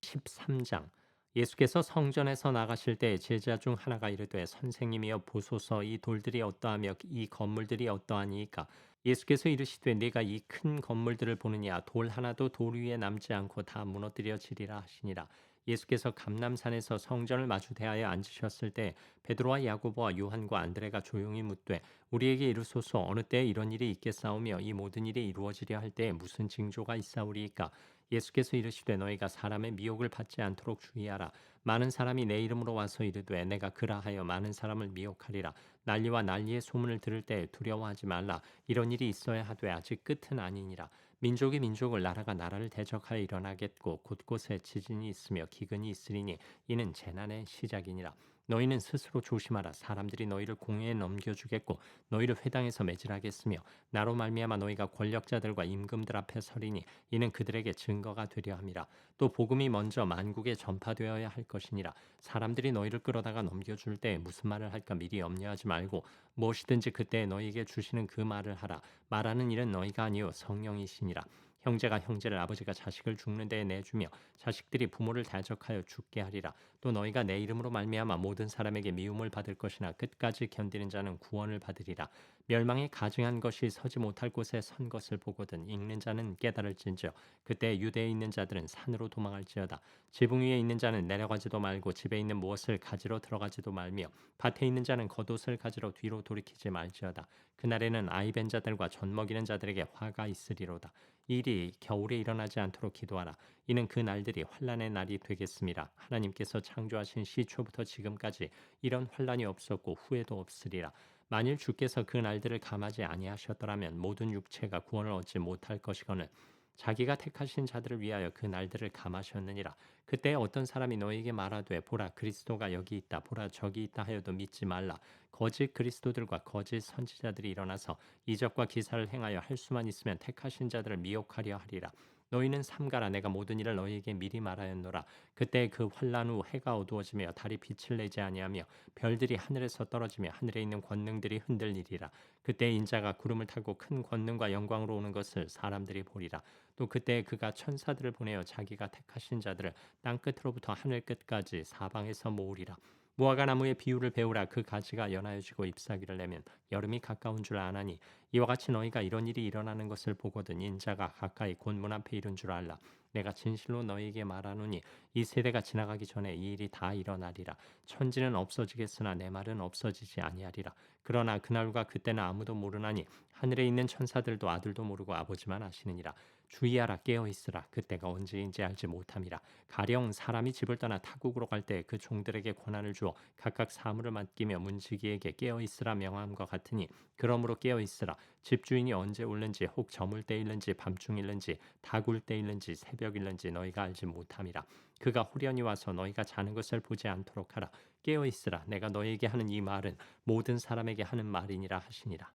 [SPEAKER 1] 13장 예수께서 성전에서 나가실 때 제자 중 하나가 이르되 선생님이여 보소서 이 돌들이 어떠하며 이 건물들이 어떠하니이까 예수께서 이르시되 네가 이 큰 건물들을 보느냐 돌 하나도 돌 위에 남지 않고 다 무너뜨려지리라 하시니라 예수께서 감람산에서 성전을 마주 대하여 앉으셨을 때 베드로와 야고보와 요한과 안드레가 조용히 묻되 우리에게 이르소서 어느 때에 이런 일이 있겠사오며 이 모든 일이 이루어지려 할 때에 무슨 징조가 있사오리이까. 예수께서 이르시되 너희가 사람의 미혹을 받지 않도록 주의하라. 많은 사람이 내 이름으로 와서 이르되 내가 그라하여 많은 사람을 미혹하리라. 난리와 난리의 소문을 들을 때 두려워하지 말라. 이런 일이 있어야 하되 아직 끝은 아니니라. 민족이 민족을 나라가 나라를 대적하여 일어나겠고 곳곳에 지진이 있으며 기근이 있으리니 이는 재난의 시작이니라. 너희는 스스로 조심하라. 사람들이 너희를 공회에 넘겨주겠고 너희를 회당에서 매질하겠으며 나로 말미암아 너희가 권력자들과 임금들 앞에 서리니 이는 그들에게 증거가 되려 함이라. 또 복음이 먼저 만국에 전파되어야 할 것이니라. 사람들이 너희를 끌어다가 넘겨줄 때 무슨 말을 할까 미리 염려하지 말고 무엇이든지 그때 너희에게 주시는 그 말을 하라. 말하는 일은 너희가 아니요 성령이시니라. 형제가 형제를 아버지가 자식을 죽는 데에 내주며 자식들이 부모를 대적하여 죽게 하리라. 또 너희가 내 이름으로 말미암아 모든 사람에게 미움을 받을 것이나 끝까지 견디는 자는 구원을 받으리라. 멸망에 가증한 것이 서지 못할 곳에 선 것을 보거든 읽는 자는 깨달을진저 그때 유대에 있는 자들은 산으로 도망할지어다. 지붕 위에 있는 자는 내려가지도 말고 집에 있는 무엇을 가지러 들어가지도 말며 밭에 있는 자는 겉옷을 가지러 뒤로 돌이키지 말지어다. 그날에는 아이벤 자들과 젖 먹이는 자들에게 화가 있으리로다. 이 일이 겨울에 일어나지 않도록 기도하라. 이는 그 날들이 환란의 날이 되겠습니다. 하나님께서 창조하신 시초부터 지금까지 이런 환란이 없었고 후에도 없으리라. 만일 주께서 그 날들을 감하지 아니하셨더라면 모든 육체가 구원을 얻지 못할 것이거늘 자기가 택하신 자들을 위하여 그 날들을 감하셨느니라. 그때 어떤 사람이 너에게 말하되 보라 그리스도가 여기 있다 보라 저기 있다 하여도 믿지 말라. 거짓 그리스도들과 거짓 선지자들이 일어나서 이적과 기사를 행하여 할 수만 있으면 택하신 자들을 미혹하려 하리라. 너희는 삼가라. 내가 모든 일을 너희에게 미리 말하였노라. 그때 그 환란 후 해가 어두워지며 달이 빛을 내지 아니하며 별들이 하늘에서 떨어지며 하늘에 있는 권능들이 흔들리리라. 그때 인자가 구름을 타고 큰 권능과 영광으로 오는 것을 사람들이 보리라. 또 그때 그가 천사들을 보내어 자기가 택하신 자들을 땅 끝으로부터 하늘 끝까지 사방에서 모으리라. 무화과 나무의 비유를 배우라. 그 가지가 연하여지고 잎사귀를 내면 여름이 가까운 줄 아나니 이와 같이 너희가 이런 일이 일어나는 것을 보거든 인자가 가까이 곧 문 앞에 이른 줄 알라. 내가 진실로 너희에게 말하노니 이 세대가 지나가기 전에 이 일이 다 일어나리라. 천지는 없어지겠으나 내 말은 없어지지 아니하리라. 그러나 그날과 그때는 아무도 모르나니 하늘에 있는 천사들도 아들도 모르고 아버지만 아시느니라. 주의하라. 깨어 있으라. 그때가 언제인지 알지 못함이라. 가령 사람이 집을 떠나 타국으로 갈 때 그 종들에게 권한을 주어 각각 사물을 맡기며 문지기에게 깨어 있으라 명함과 같으니 그러므로 깨어 있으라. 집주인이 언제 올는지 혹 저물 때일는지 밤중일는지 다굴 때일는지 새벽일는지 너희가 알지 못함이라. 그가 후련히 와서 너희가 자는 것을 보지 않도록 하라. 깨어 있으라. 내가 너희에게 하는 이 말은 모든 사람에게 하는 말이니라 하시니라.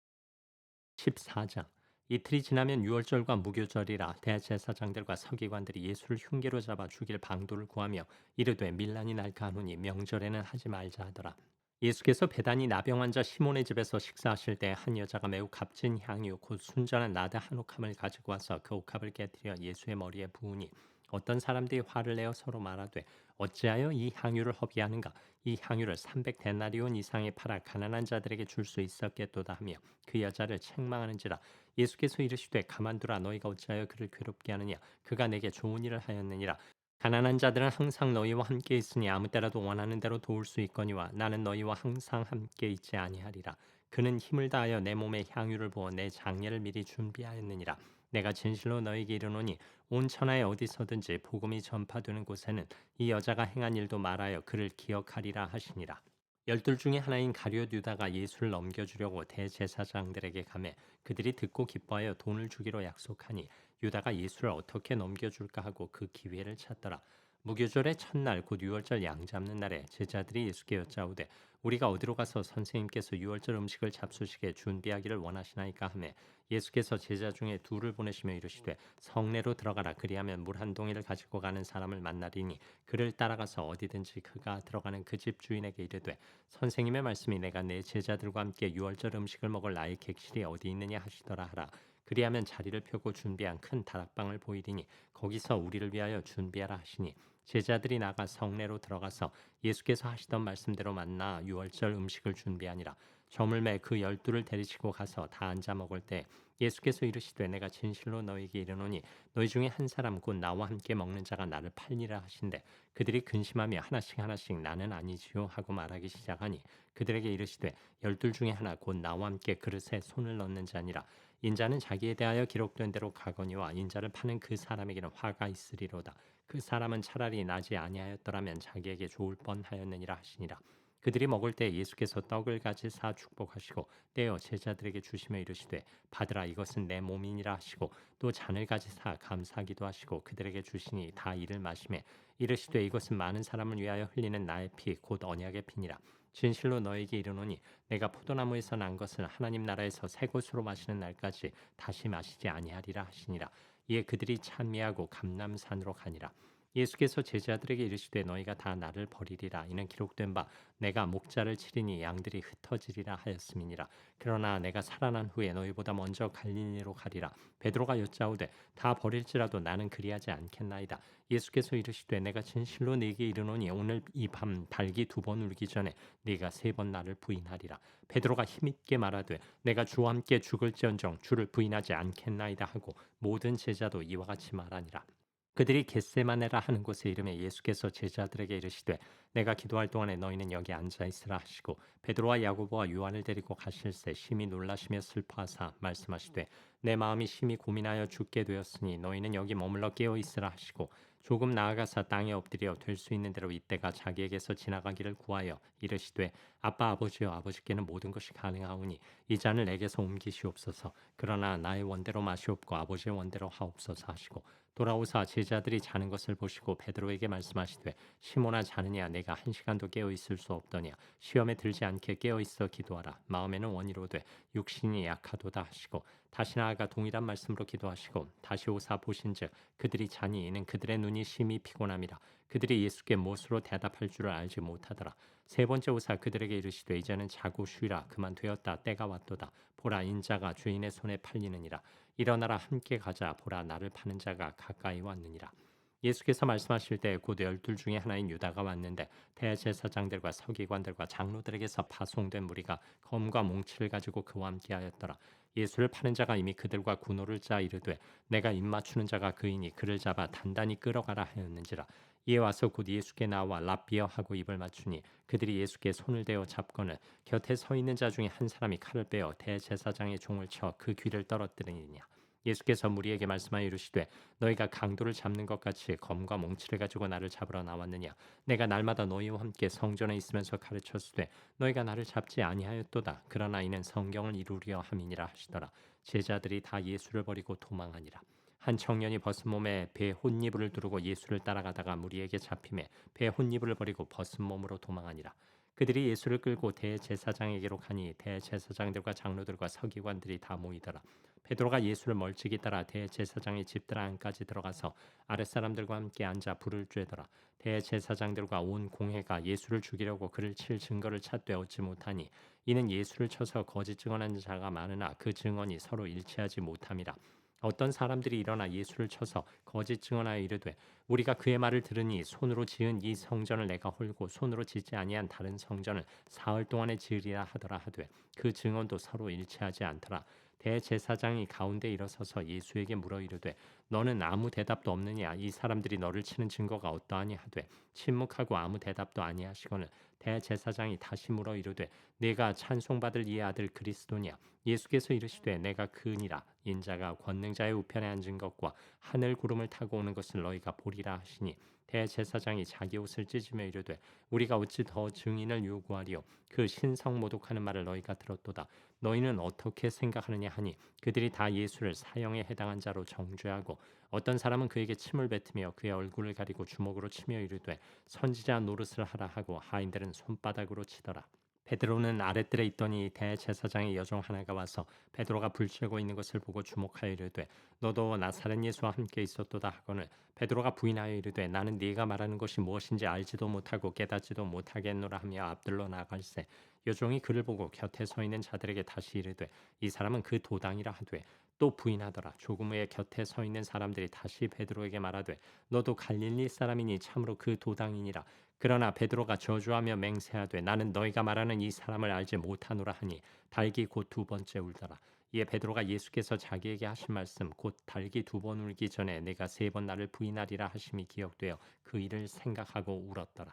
[SPEAKER 1] 14장. 이틀이 지나면 유월절과 무교절이라 대제사장들과 서기관들이 예수를 흉계로 잡아 죽일 방도를 구하며 이르되 밀란이 날까 하노니 명절에는 하지 말자 하더라. 예수께서 배단이 나병 환자 시몬의 집에서 식사하실 때 한 여자가 매우 값진 향유 곧 순전한 나드 한 옥합을 가지고 와서 그 옥합을 깨뜨려 예수의 머리에 부으니 어떤 사람들이 화를 내어 서로 말하되 어찌하여 이 향유를 허비하는가. 이 향유를 300데나리온 이상에 팔아 가난한 자들에게 줄 수 있었겠도다 하며 그 여자를 책망하는지라. 예수께서 이르시되 가만두라. 너희가 어찌하여 그를 괴롭게 하느냐. 그가 내게 좋은 일을 하였느니라. 가난한 자들은 항상 너희와 함께 있으니 아무 때라도 원하는 대로 도울 수 있거니와 나는 너희와 항상 함께 있지 아니하리라. 그는 힘을 다하여 내 몸에 향유를 부어 내 장례를 미리 준비하였느니라. 내가 진실로 너희에게 이르노니 온 천하에 어디서든지 복음이 전파되는 곳에는 이 여자가 행한 일도 말하여 그를 기억하리라 하시니라. 열둘 중에 하나인 가룟 유다가 예수를 넘겨주려고 대제사장들에게 가매 그들이 듣고 기뻐하여 돈을 주기로 약속하니 유다가 예수를 어떻게 넘겨줄까 하고 그 기회를 찾더라. 무교절의 첫날 곧 유월절 양 잡는 날에 제자들이 예수께 여짜오되 우리가 어디로 가서 선생님께서 유월절 음식을 잡수시게 준비하기를 원하시나이까 하매 예수께서 제자 중에 둘을 보내시며 이르시되 성내로 들어가라. 그리하면 물 한 동이를 가지고 가는 사람을 만나리니 그를 따라가서 어디든지 그가 들어가는 그 집 주인에게 이르되 선생님의 말씀이 내가 내 제자들과 함께 유월절 음식을 먹을 나의 객실이 어디 있느냐 하시더라 하라. 그리하면 자리를 펴고 준비한 큰 다락방을 보이리니 거기서 우리를 위하여 준비하라 하시니 제자들이 나가 성내로 들어가서 예수께서 하시던 말씀대로 만나 유월절 음식을 준비하니라. 저물매 그 열두를 데리시고 가서 다 앉아 먹을 때 예수께서 이르시되 내가 진실로 너희에게 이르노니 너희 중에 한 사람 곧 나와 함께 먹는 자가 나를 팔리라 하신대 그들이 근심하며 하나씩 하나씩 나는 아니지요 하고 말하기 시작하니 그들에게 이르시되 열둘 중에 하나 곧 나와 함께 그릇에 손을 넣는 자니라 인자는 자기에 대하여 기록된 대로 가거니와 인자를 파는 그 사람에게는 화가 있으리로다 그 사람은 차라리 나지 아니하였더라면 자기에게 좋을 뻔하였느니라 하시니라 그들이 먹을 때 예수께서 떡을 가지사 축복하시고 떼어 제자들에게 주시며 이르시되 받으라 이것은 내 몸이니라 하시고 또 잔을 가지사 감사하기도 하시고 그들에게 주시니 다 이를 마시매 이르시되 이것은 많은 사람을 위하여 흘리는 나의 피 곧 언약의 피니라 진실로 너에게 이르노니 내가 포도나무에서 난 것을 하나님 나라에서 새 것으로 마시는 날까지 다시 마시지 아니하리라 하시니라 이에 그들이 찬미하고 감람산으로 가니라 예수께서 제자들에게 이르시되 너희가 다 나를 버리리라 이는 기록된 바 내가 목자를 치리니 양들이 흩어지리라 하였음이니라 그러나 내가 살아난 후에 너희보다 먼저 갈릴리로 가리라 베드로가 여짜오되 다 버릴지라도 나는 그리하지 않겠나이다 예수께서 이르시되 내가 진실로 네게 이르노니 오늘 이 밤 닭이 두 번 울기 전에 네가 세 번 나를 부인하리라 베드로가 힘있게 말하되 내가 주와 함께 죽을지언정 주를 부인하지 않겠나이다 하고 모든 제자도 이와 같이 말하니라 그들이 겟세마네라 하는 곳에 이름에 예수께서 제자들에게 이르시되 내가 기도할 동안에 너희는 여기 앉아 있으라 하시고 베드로와 야고보와 요한을 데리고 가실새 심히 놀라시며 슬퍼하사 말씀하시되 내 마음이 심히 고민하여 죽게 되었으니 너희는 여기 머물러 깨어 있으라 하시고 조금 나아가사 땅에 엎드려 될 수 있는 대로 이때가 자기에게서 지나가기를 구하여 이르시되 아빠 아버지여 아버지께는 모든 것이 가능하오니 이 잔을 내게서 옮기시옵소서 그러나 나의 원대로 마시옵고 아버지의 원대로 하옵소서 하시고 돌아오사 제자들이 자는 것을 보시고 베드로에게 말씀하시되 시몬아 자느냐 내가 한 시간도 깨어 있을 수 없더냐 시험에 들지 않게 깨어 있어 기도하라 마음에는 원이로되 육신이 약하도다 하시고 다시 나아가 동일한 말씀으로 기도하시고 다시 오사 보신즉 그들이 자니 이는 그들의 눈이 심히 피곤함이라 그들이 예수께 무엇으로 대답할 줄을 알지 못하더라 세 번째 오사 그들에게 이르시되 이제는 자고 쉬라 그만 되었다 때가 왔도다 보라 인자가 주인의 손에 팔리느니라 일어나라 함께 가자 보라 나를 파는 자가 가까이 왔느니라 예수께서 말씀하실 때 곧 열둘 중에 하나인 유다가 왔는데 대제사장들과 서기관들과 장로들에게서 파송된 무리가 검과 몽치를 가지고 그와 함께하였더라 예수를 파는 자가 이미 그들과 군호를 짜 이르되 내가 입맞추는 자가 그이니 그를 잡아 단단히 끌어가라 하였는지라 이에 와서 곧 예수께 나와 랍비어 하고 입을 맞추니 그들이 예수께 손을 대어 잡거늘 곁에 서 있는 자 중에 한 사람이 칼을 빼어 대제사장의 종을 쳐 그 귀를 떨어뜨리니냐 예수께서 무리에게 말씀하여 이르시되 너희가 강도를 잡는 것 같이 검과 몽치를 가지고 나를 잡으러 나왔느냐 내가 날마다 너희와 함께 성전에 있으면서 가르쳤으되 너희가 나를 잡지 아니하였도다 그러나 이는 성경을 이루려 함이니라 하시더라 제자들이 다 예수를 버리고 도망하니라 한 청년이 벗은 몸에 배 혼이불을 두르고 예수를 따라가다가 무리에게 잡힘에 배 혼이불을 버리고 벗은 몸으로 도망하니라 그들이 예수를 끌고 대제사장에게로 가니 대제사장들과 장로들과 서기관들이 다 모이더라 베드로가 예수를 멀찍이 따라 대제사장의 집들 안까지 들어가서 아랫사람들과 함께 앉아 불을 쬐더라 대제사장들과 온 공회가 예수를 죽이려고 그를 칠 증거를 찾되 얻지 못하니 이는 예수를 쳐서 거짓 증언하는 자가 많으나 그 증언이 서로 일치하지 못함이라 어떤 사람들이 일어나 예수를 쳐서 거짓 증언하여 이르되 우리가 그의 말을 들으니 손으로 지은 이 성전을 내가 홀고 손으로 짓지 아니한 다른 성전을 사흘 동안에 지으리라 하더라 하되 그 증언도 서로 일치하지 않더라 대제사장이 가운데 일어서서 예수에게 물어 이르되 너는 아무 대답도 없느냐 이 사람들이 너를 치는 증거가 어떠하니 하되 침묵하고 아무 대답도 아니하시거늘 대제사장이 다시 물어 이르되 네가 찬송받을 이 아들 그리스도냐 예수께서 이르시되 내가 그니라 인자가 권능자의 우편에 앉은 것과 하늘 구름을 타고 오는 것을 너희가 보리라 하시니 대제사장이 자기 옷을 찢으며 이르되 우리가 어찌 더 증인을 요구하리요 그 신성 모독하는 말을 너희가 들었도다 너희는 어떻게 생각하느냐 하니 그들이 다 예수를 사형에 해당한 자로 정죄하고 어떤 사람은 그에게 침을 뱉으며 그의 얼굴을 가리고 주먹으로 치며 이르되 선지자 노릇을 하라 하고 하인들은 손바닥으로 치더라 베드로는 아랫뜰에 있더니 대제사장의 여종 하나가 와서 베드로가 불쬐고 있는 것을 보고 주목하여 이르되 너도 나사렛 예수와 함께 있었도다 하거늘 베드로가 부인하여 이르되 나는 네가 말하는 것이 무엇인지 알지도 못하고 깨닫지도 못하겠노라 하며 앞들로 나아갈새 여종이 그를 보고 곁에 서 있는 자들에게 다시 이르되 이 사람은 그 도당이라 하되 또 부인하더라 조금 후에 곁에 서 있는 사람들이 다시 베드로에게 말하되 너도 갈릴리 사람이니 참으로 그 도당이니라 그러나 베드로가 저주하며 맹세하되 나는 너희가 말하는 이 사람을 알지 못하노라 하니 닭이 곧 두 번째 울더라. 이에 베드로가 예수께서 자기에게 하신 말씀 곧 닭이 두 번 울기 전에 내가 세 번 나를 부인하리라 하심이 기억되어 그 일을 생각하고 울었더라.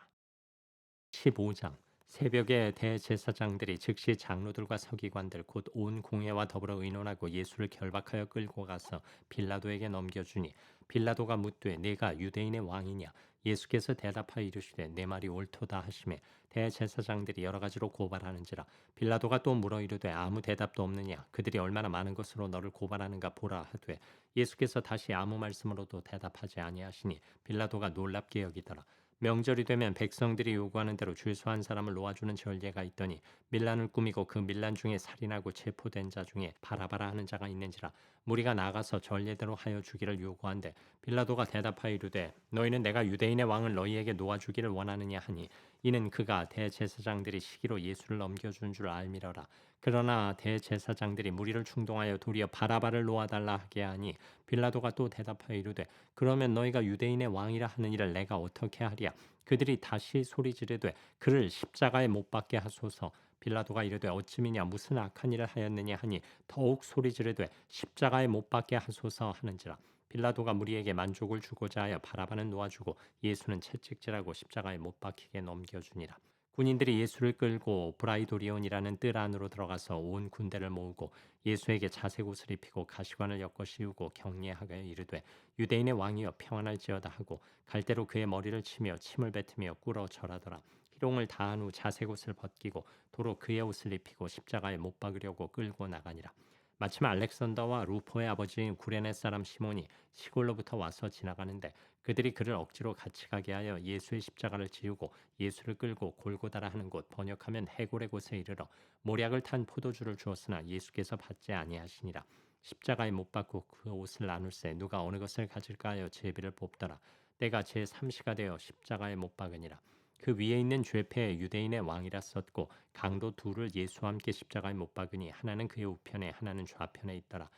[SPEAKER 1] 15장. 새벽에 대제사장들이 즉시 장로들과 서기관들 곧 온 공회와 더불어 의논하고 예수를 결박하여 끌고 가서 빌라도에게 넘겨주니 빌라도가 묻되 내가 유대인의 왕이냐. 예수께서 대답하여 이르시되 내 말이 옳도다 하시매 대제사장들이 여러 가지로 고발하는지라. 빌라도가 또 물어 이르되 아무 대답도 없느냐. 그들이 얼마나 많은 것으로 너를 고발하는가 보라 하되 예수께서 다시 아무 말씀으로도 대답하지 아니하시니 빌라도가 놀랍게 여기더라. 명절이 되면 백성들이 요구하는 대로 줄서한 사람을 놓아주는 전례가 있더니 밀란을 꾸미고 그 밀란 중에 살인하고 체포된 자 중에 바라바라 하는 자가 있는지라. 무리가 나가서 전례대로 하여 주기를 요구한대 빌라도가 대답하여 이르되 너희는 내가 유대인의 왕을 너희에게 놓아주기를 원하느냐 하니 이는 그가 대제사장들이 시기로 예수를 넘겨준 줄 알미러라. 그러나 대제사장들이 무리를 충동하여 도리어 바라바를 놓아달라 하게 하니 빌라도가 또 대답하여 이르되 그러면 너희가 유대인의 왕이라 하는 일을 내가 어떻게 하랴. 그들이 다시 소리 지르되 그를 십자가에 못 박게 하소서. 빌라도가 이르되 어찌미냐 무슨 악한 일을 하였느냐 하니 더욱 소리 지르되 십자가에 못 박게 하소서 하는지라. 빌라도가 무리에게 만족을 주고자 하여 바라바는 놓아주고 예수는 채찍질하고 십자가에 못 박히게 넘겨주니라. 군인들이 예수를 끌고 브라이도리온이라는 뜰 안으로 들어가서 온 군대를 모으고 예수에게 자색 옷을 입히고 가시관을 엮어 씌우고 격려하여 이르되 유대인의 왕이여 평안할지어다 하고 갈대로 그의 머리를 치며 침을 뱉으며 꿇어 절하더라. 희롱을 다한 후 자색 옷을 벗기고 도로 그의 옷을 입히고 십자가에 못 박으려고 끌고 나가니라. 마침 알렉산더와 루포의 아버지인 구레네 사람 시몬이 시골로부터 와서 지나가는데 그들이 그를 억지로 같이 가게 하여 예수의 십자가를 지우고 예수를 끌고 골고다라 하는 곳 번역하면 해골의 곳에 이르러 모략을 탄 포도주를 주었으나 예수께서 받지 아니하시니라. 십자가에 못 박고 그 옷을 나눌세 누가 어느 것을 가질까 하여 제비를 뽑더라. 때가 제3시가 되어 십자가에 못 박으니라. 그 위에 있는 죄패 유대인의 왕이라 썼고 강도 둘을 예수와 함께 십자가에 못 박으니 하나는 그의 우편에 하나는 좌편에 있더라.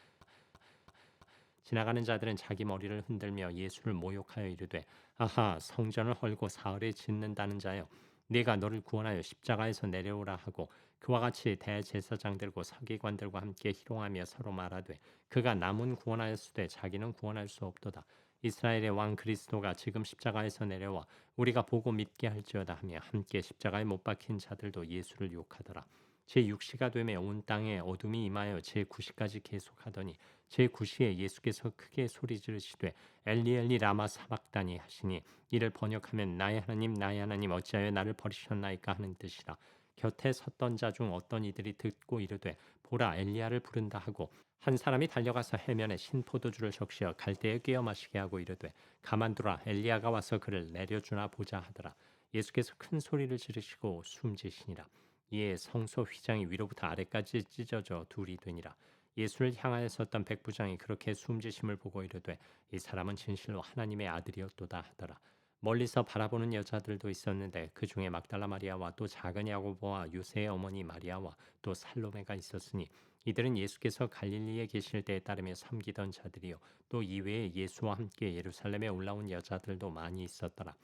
[SPEAKER 1] 지나가는 자들은 자기 머리를 흔들며 예수를 모욕하여 이르되 아하 성전을 헐고 사흘에 짓는다는 자여 네가 너를 구원하여 십자가에서 내려오라 하고 그와 같이 대제사장들과 서기관들과 함께 희롱하며 서로 말하되 그가 남은 구원하였으되 자기는 구원할 수 없도다. 이스라엘의 왕 그리스도가 지금 십자가에서 내려와 우리가 보고 믿게 할지어다 하며 함께 십자가에 못 박힌 자들도 예수를 욕하더라. 제6시가 되매 온 땅에 어둠이 임하여 제9시까지 계속하더니 제9시에 예수께서 크게 소리 지르시되 엘리 엘리 라마 사박다니 하시니 이를 번역하면 나의 하나님 어찌하여 나를 버리셨나이까 하는 뜻이라. 곁에 섰던 자 중 어떤 이들이 듣고 이르되 보라 엘리야를 부른다 하고 한 사람이 달려가서 해면에 신포도주를 적시어 갈대에 끼어 마시게 하고 이르되 가만두라 엘리야가 와서 그를 내려주나 보자 하더라. 예수께서 큰 소리를 지르시고 숨지시니라. 이에 성소 휘장이 위로부터 아래까지 찢어져 둘이 되니라. 예수를 향하여 섰던 백부장이 그렇게 숨지심을 보고 이르되 이 사람은 진실로 하나님의 아들이었도다 하더라. 멀리서 바라보는 여자들도 있었는데 그 중에 막달라 마리아와 또 작은 야고보와 요새의 어머니 마리아와 또 살로메가 있었으니 이들은 예수께서 갈릴리에 계실 때에 따르며 섬기던 자들이요 또 이외에 예수와 함께 예루살렘에 올라온 여자들도 많이 있었더라.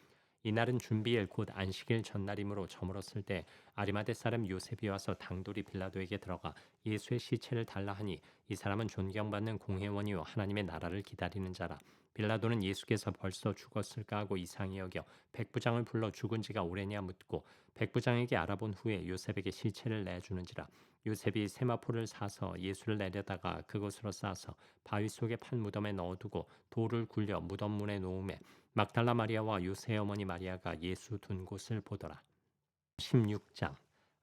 [SPEAKER 1] 이날은 준비일 곧 안식일 전날이므로 저물었을 때 아리마대 사람 요셉이 와서 당돌이 빌라도에게 들어가 예수의 시체를 달라 하니 이 사람은 존경받는 공회원이요 하나님의 나라를 기다리는 자라. 빌라도는 예수께서 벌써 죽었을까 하고 이상히 여겨 백부장을 불러 죽은 지가 오래냐 묻고 백부장에게 알아본 후에 요셉에게 시체를 내주는지라. 요셉이 세마포를 사서 예수를 내려다가 그것으로 싸서 바위 속에 판 무덤에 넣어두고 돌을 굴려 무덤 문에 놓음에 막달라 마리아와 요새의 어머니 마리아가 예수 둔 곳을 보더라. 16장.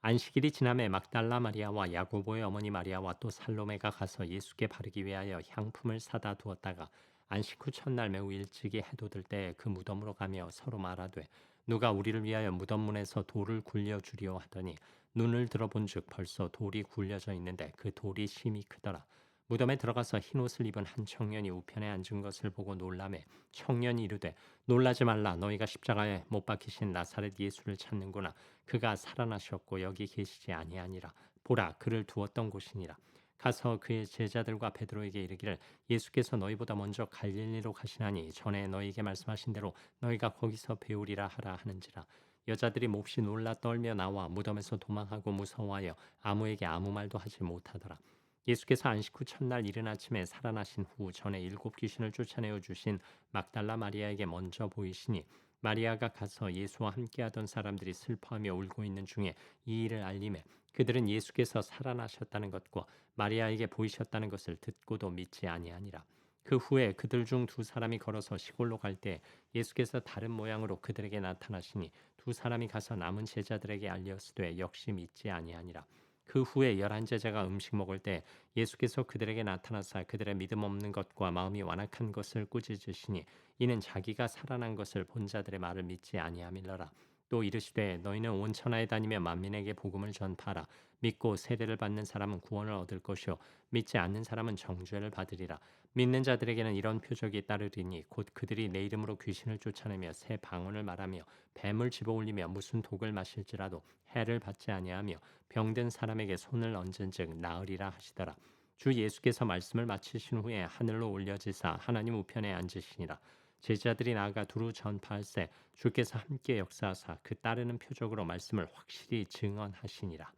[SPEAKER 1] 안식일이 지남에 막달라 마리아와 야고보의 어머니 마리아와 또 살로메가 가서 예수께 바르기 위하여 향품을 사다 두었다가 안식 후 첫날 매우 일찍이 해돋을 때 그 무덤으로 가며 서로 말하되 누가 우리를 위하여 무덤 문에서 돌을 굴려 주리오 하더니 눈을 들어본즉 벌써 돌이 굴려져 있는데 그 돌이 심히 크더라. 무덤에 들어가서 흰옷을 입은 한 청년이 우편에 앉은 것을 보고 놀라매 청년이 이르되 놀라지 말라 너희가 십자가에 못 박히신 나사렛 예수를 찾는구나. 그가 살아나셨고 여기 계시지 아니하니라. 보라 그를 두었던 곳이니라. 가서 그의 제자들과 베드로에게 이르기를 예수께서 너희보다 먼저 갈릴리로 가시나니 전에 너희에게 말씀하신 대로 너희가 거기서 배우리라 하라 하는지라. 여자들이 몹시 놀라 떨며 나와 무덤에서 도망하고 무서워하여 아무에게 아무 말도 하지 못하더라. 예수께서 안식 후 첫날 이른 아침에 살아나신 후 전에 7 귀신을 쫓아내어 주신 막달라 마리아에게 먼저 보이시니 마리아가 가서 예수와 함께하던 사람들이 슬퍼하며 울고 있는 중에 이 일을 알림해 그들은 예수께서 살아나셨다는 것과 마리아에게 보이셨다는 것을 듣고도 믿지 아니하니라. 그 후에 그들 중 2 사람이 걸어서 시골로 갈 때 예수께서 다른 모양으로 그들에게 나타나시니 2 사람이 가서 남은 제자들에게 알렸으되 역시 믿지 아니하니라. 그 후에 11 제자가 음식 먹을 때 예수께서 그들에게 나타나사 그들의 믿음 없는 것과 마음이 완악한 것을 꾸짖으시니 이는 자기가 살아난 것을 본 자들의 말을 믿지 아니함일러라. 또 이르시되 너희는 온 천하에 다니며 만민에게 복음을 전파하라. 믿고 세례를 받는 사람은 구원을 얻을 것이요 믿지 않는 사람은 정죄를 받으리라. 믿는 자들에게는 이런 표적이 따르리니 곧 그들이 내 이름으로 귀신을 쫓아내며 새 방언을 말하며 뱀을 집어올리며 무슨 독을 마실지라도 해를 받지 아니하며 병든 사람에게 손을 얹은즉 나으리라 하시더라. 주 예수께서 말씀을 마치신 후에 하늘로 올려지사 하나님 우편에 앉으시니라. 제자들이 나아가 두루 전파할세 주께서 함께 역사하사 그 따르는 표적으로 말씀을 확실히 증언하시니라.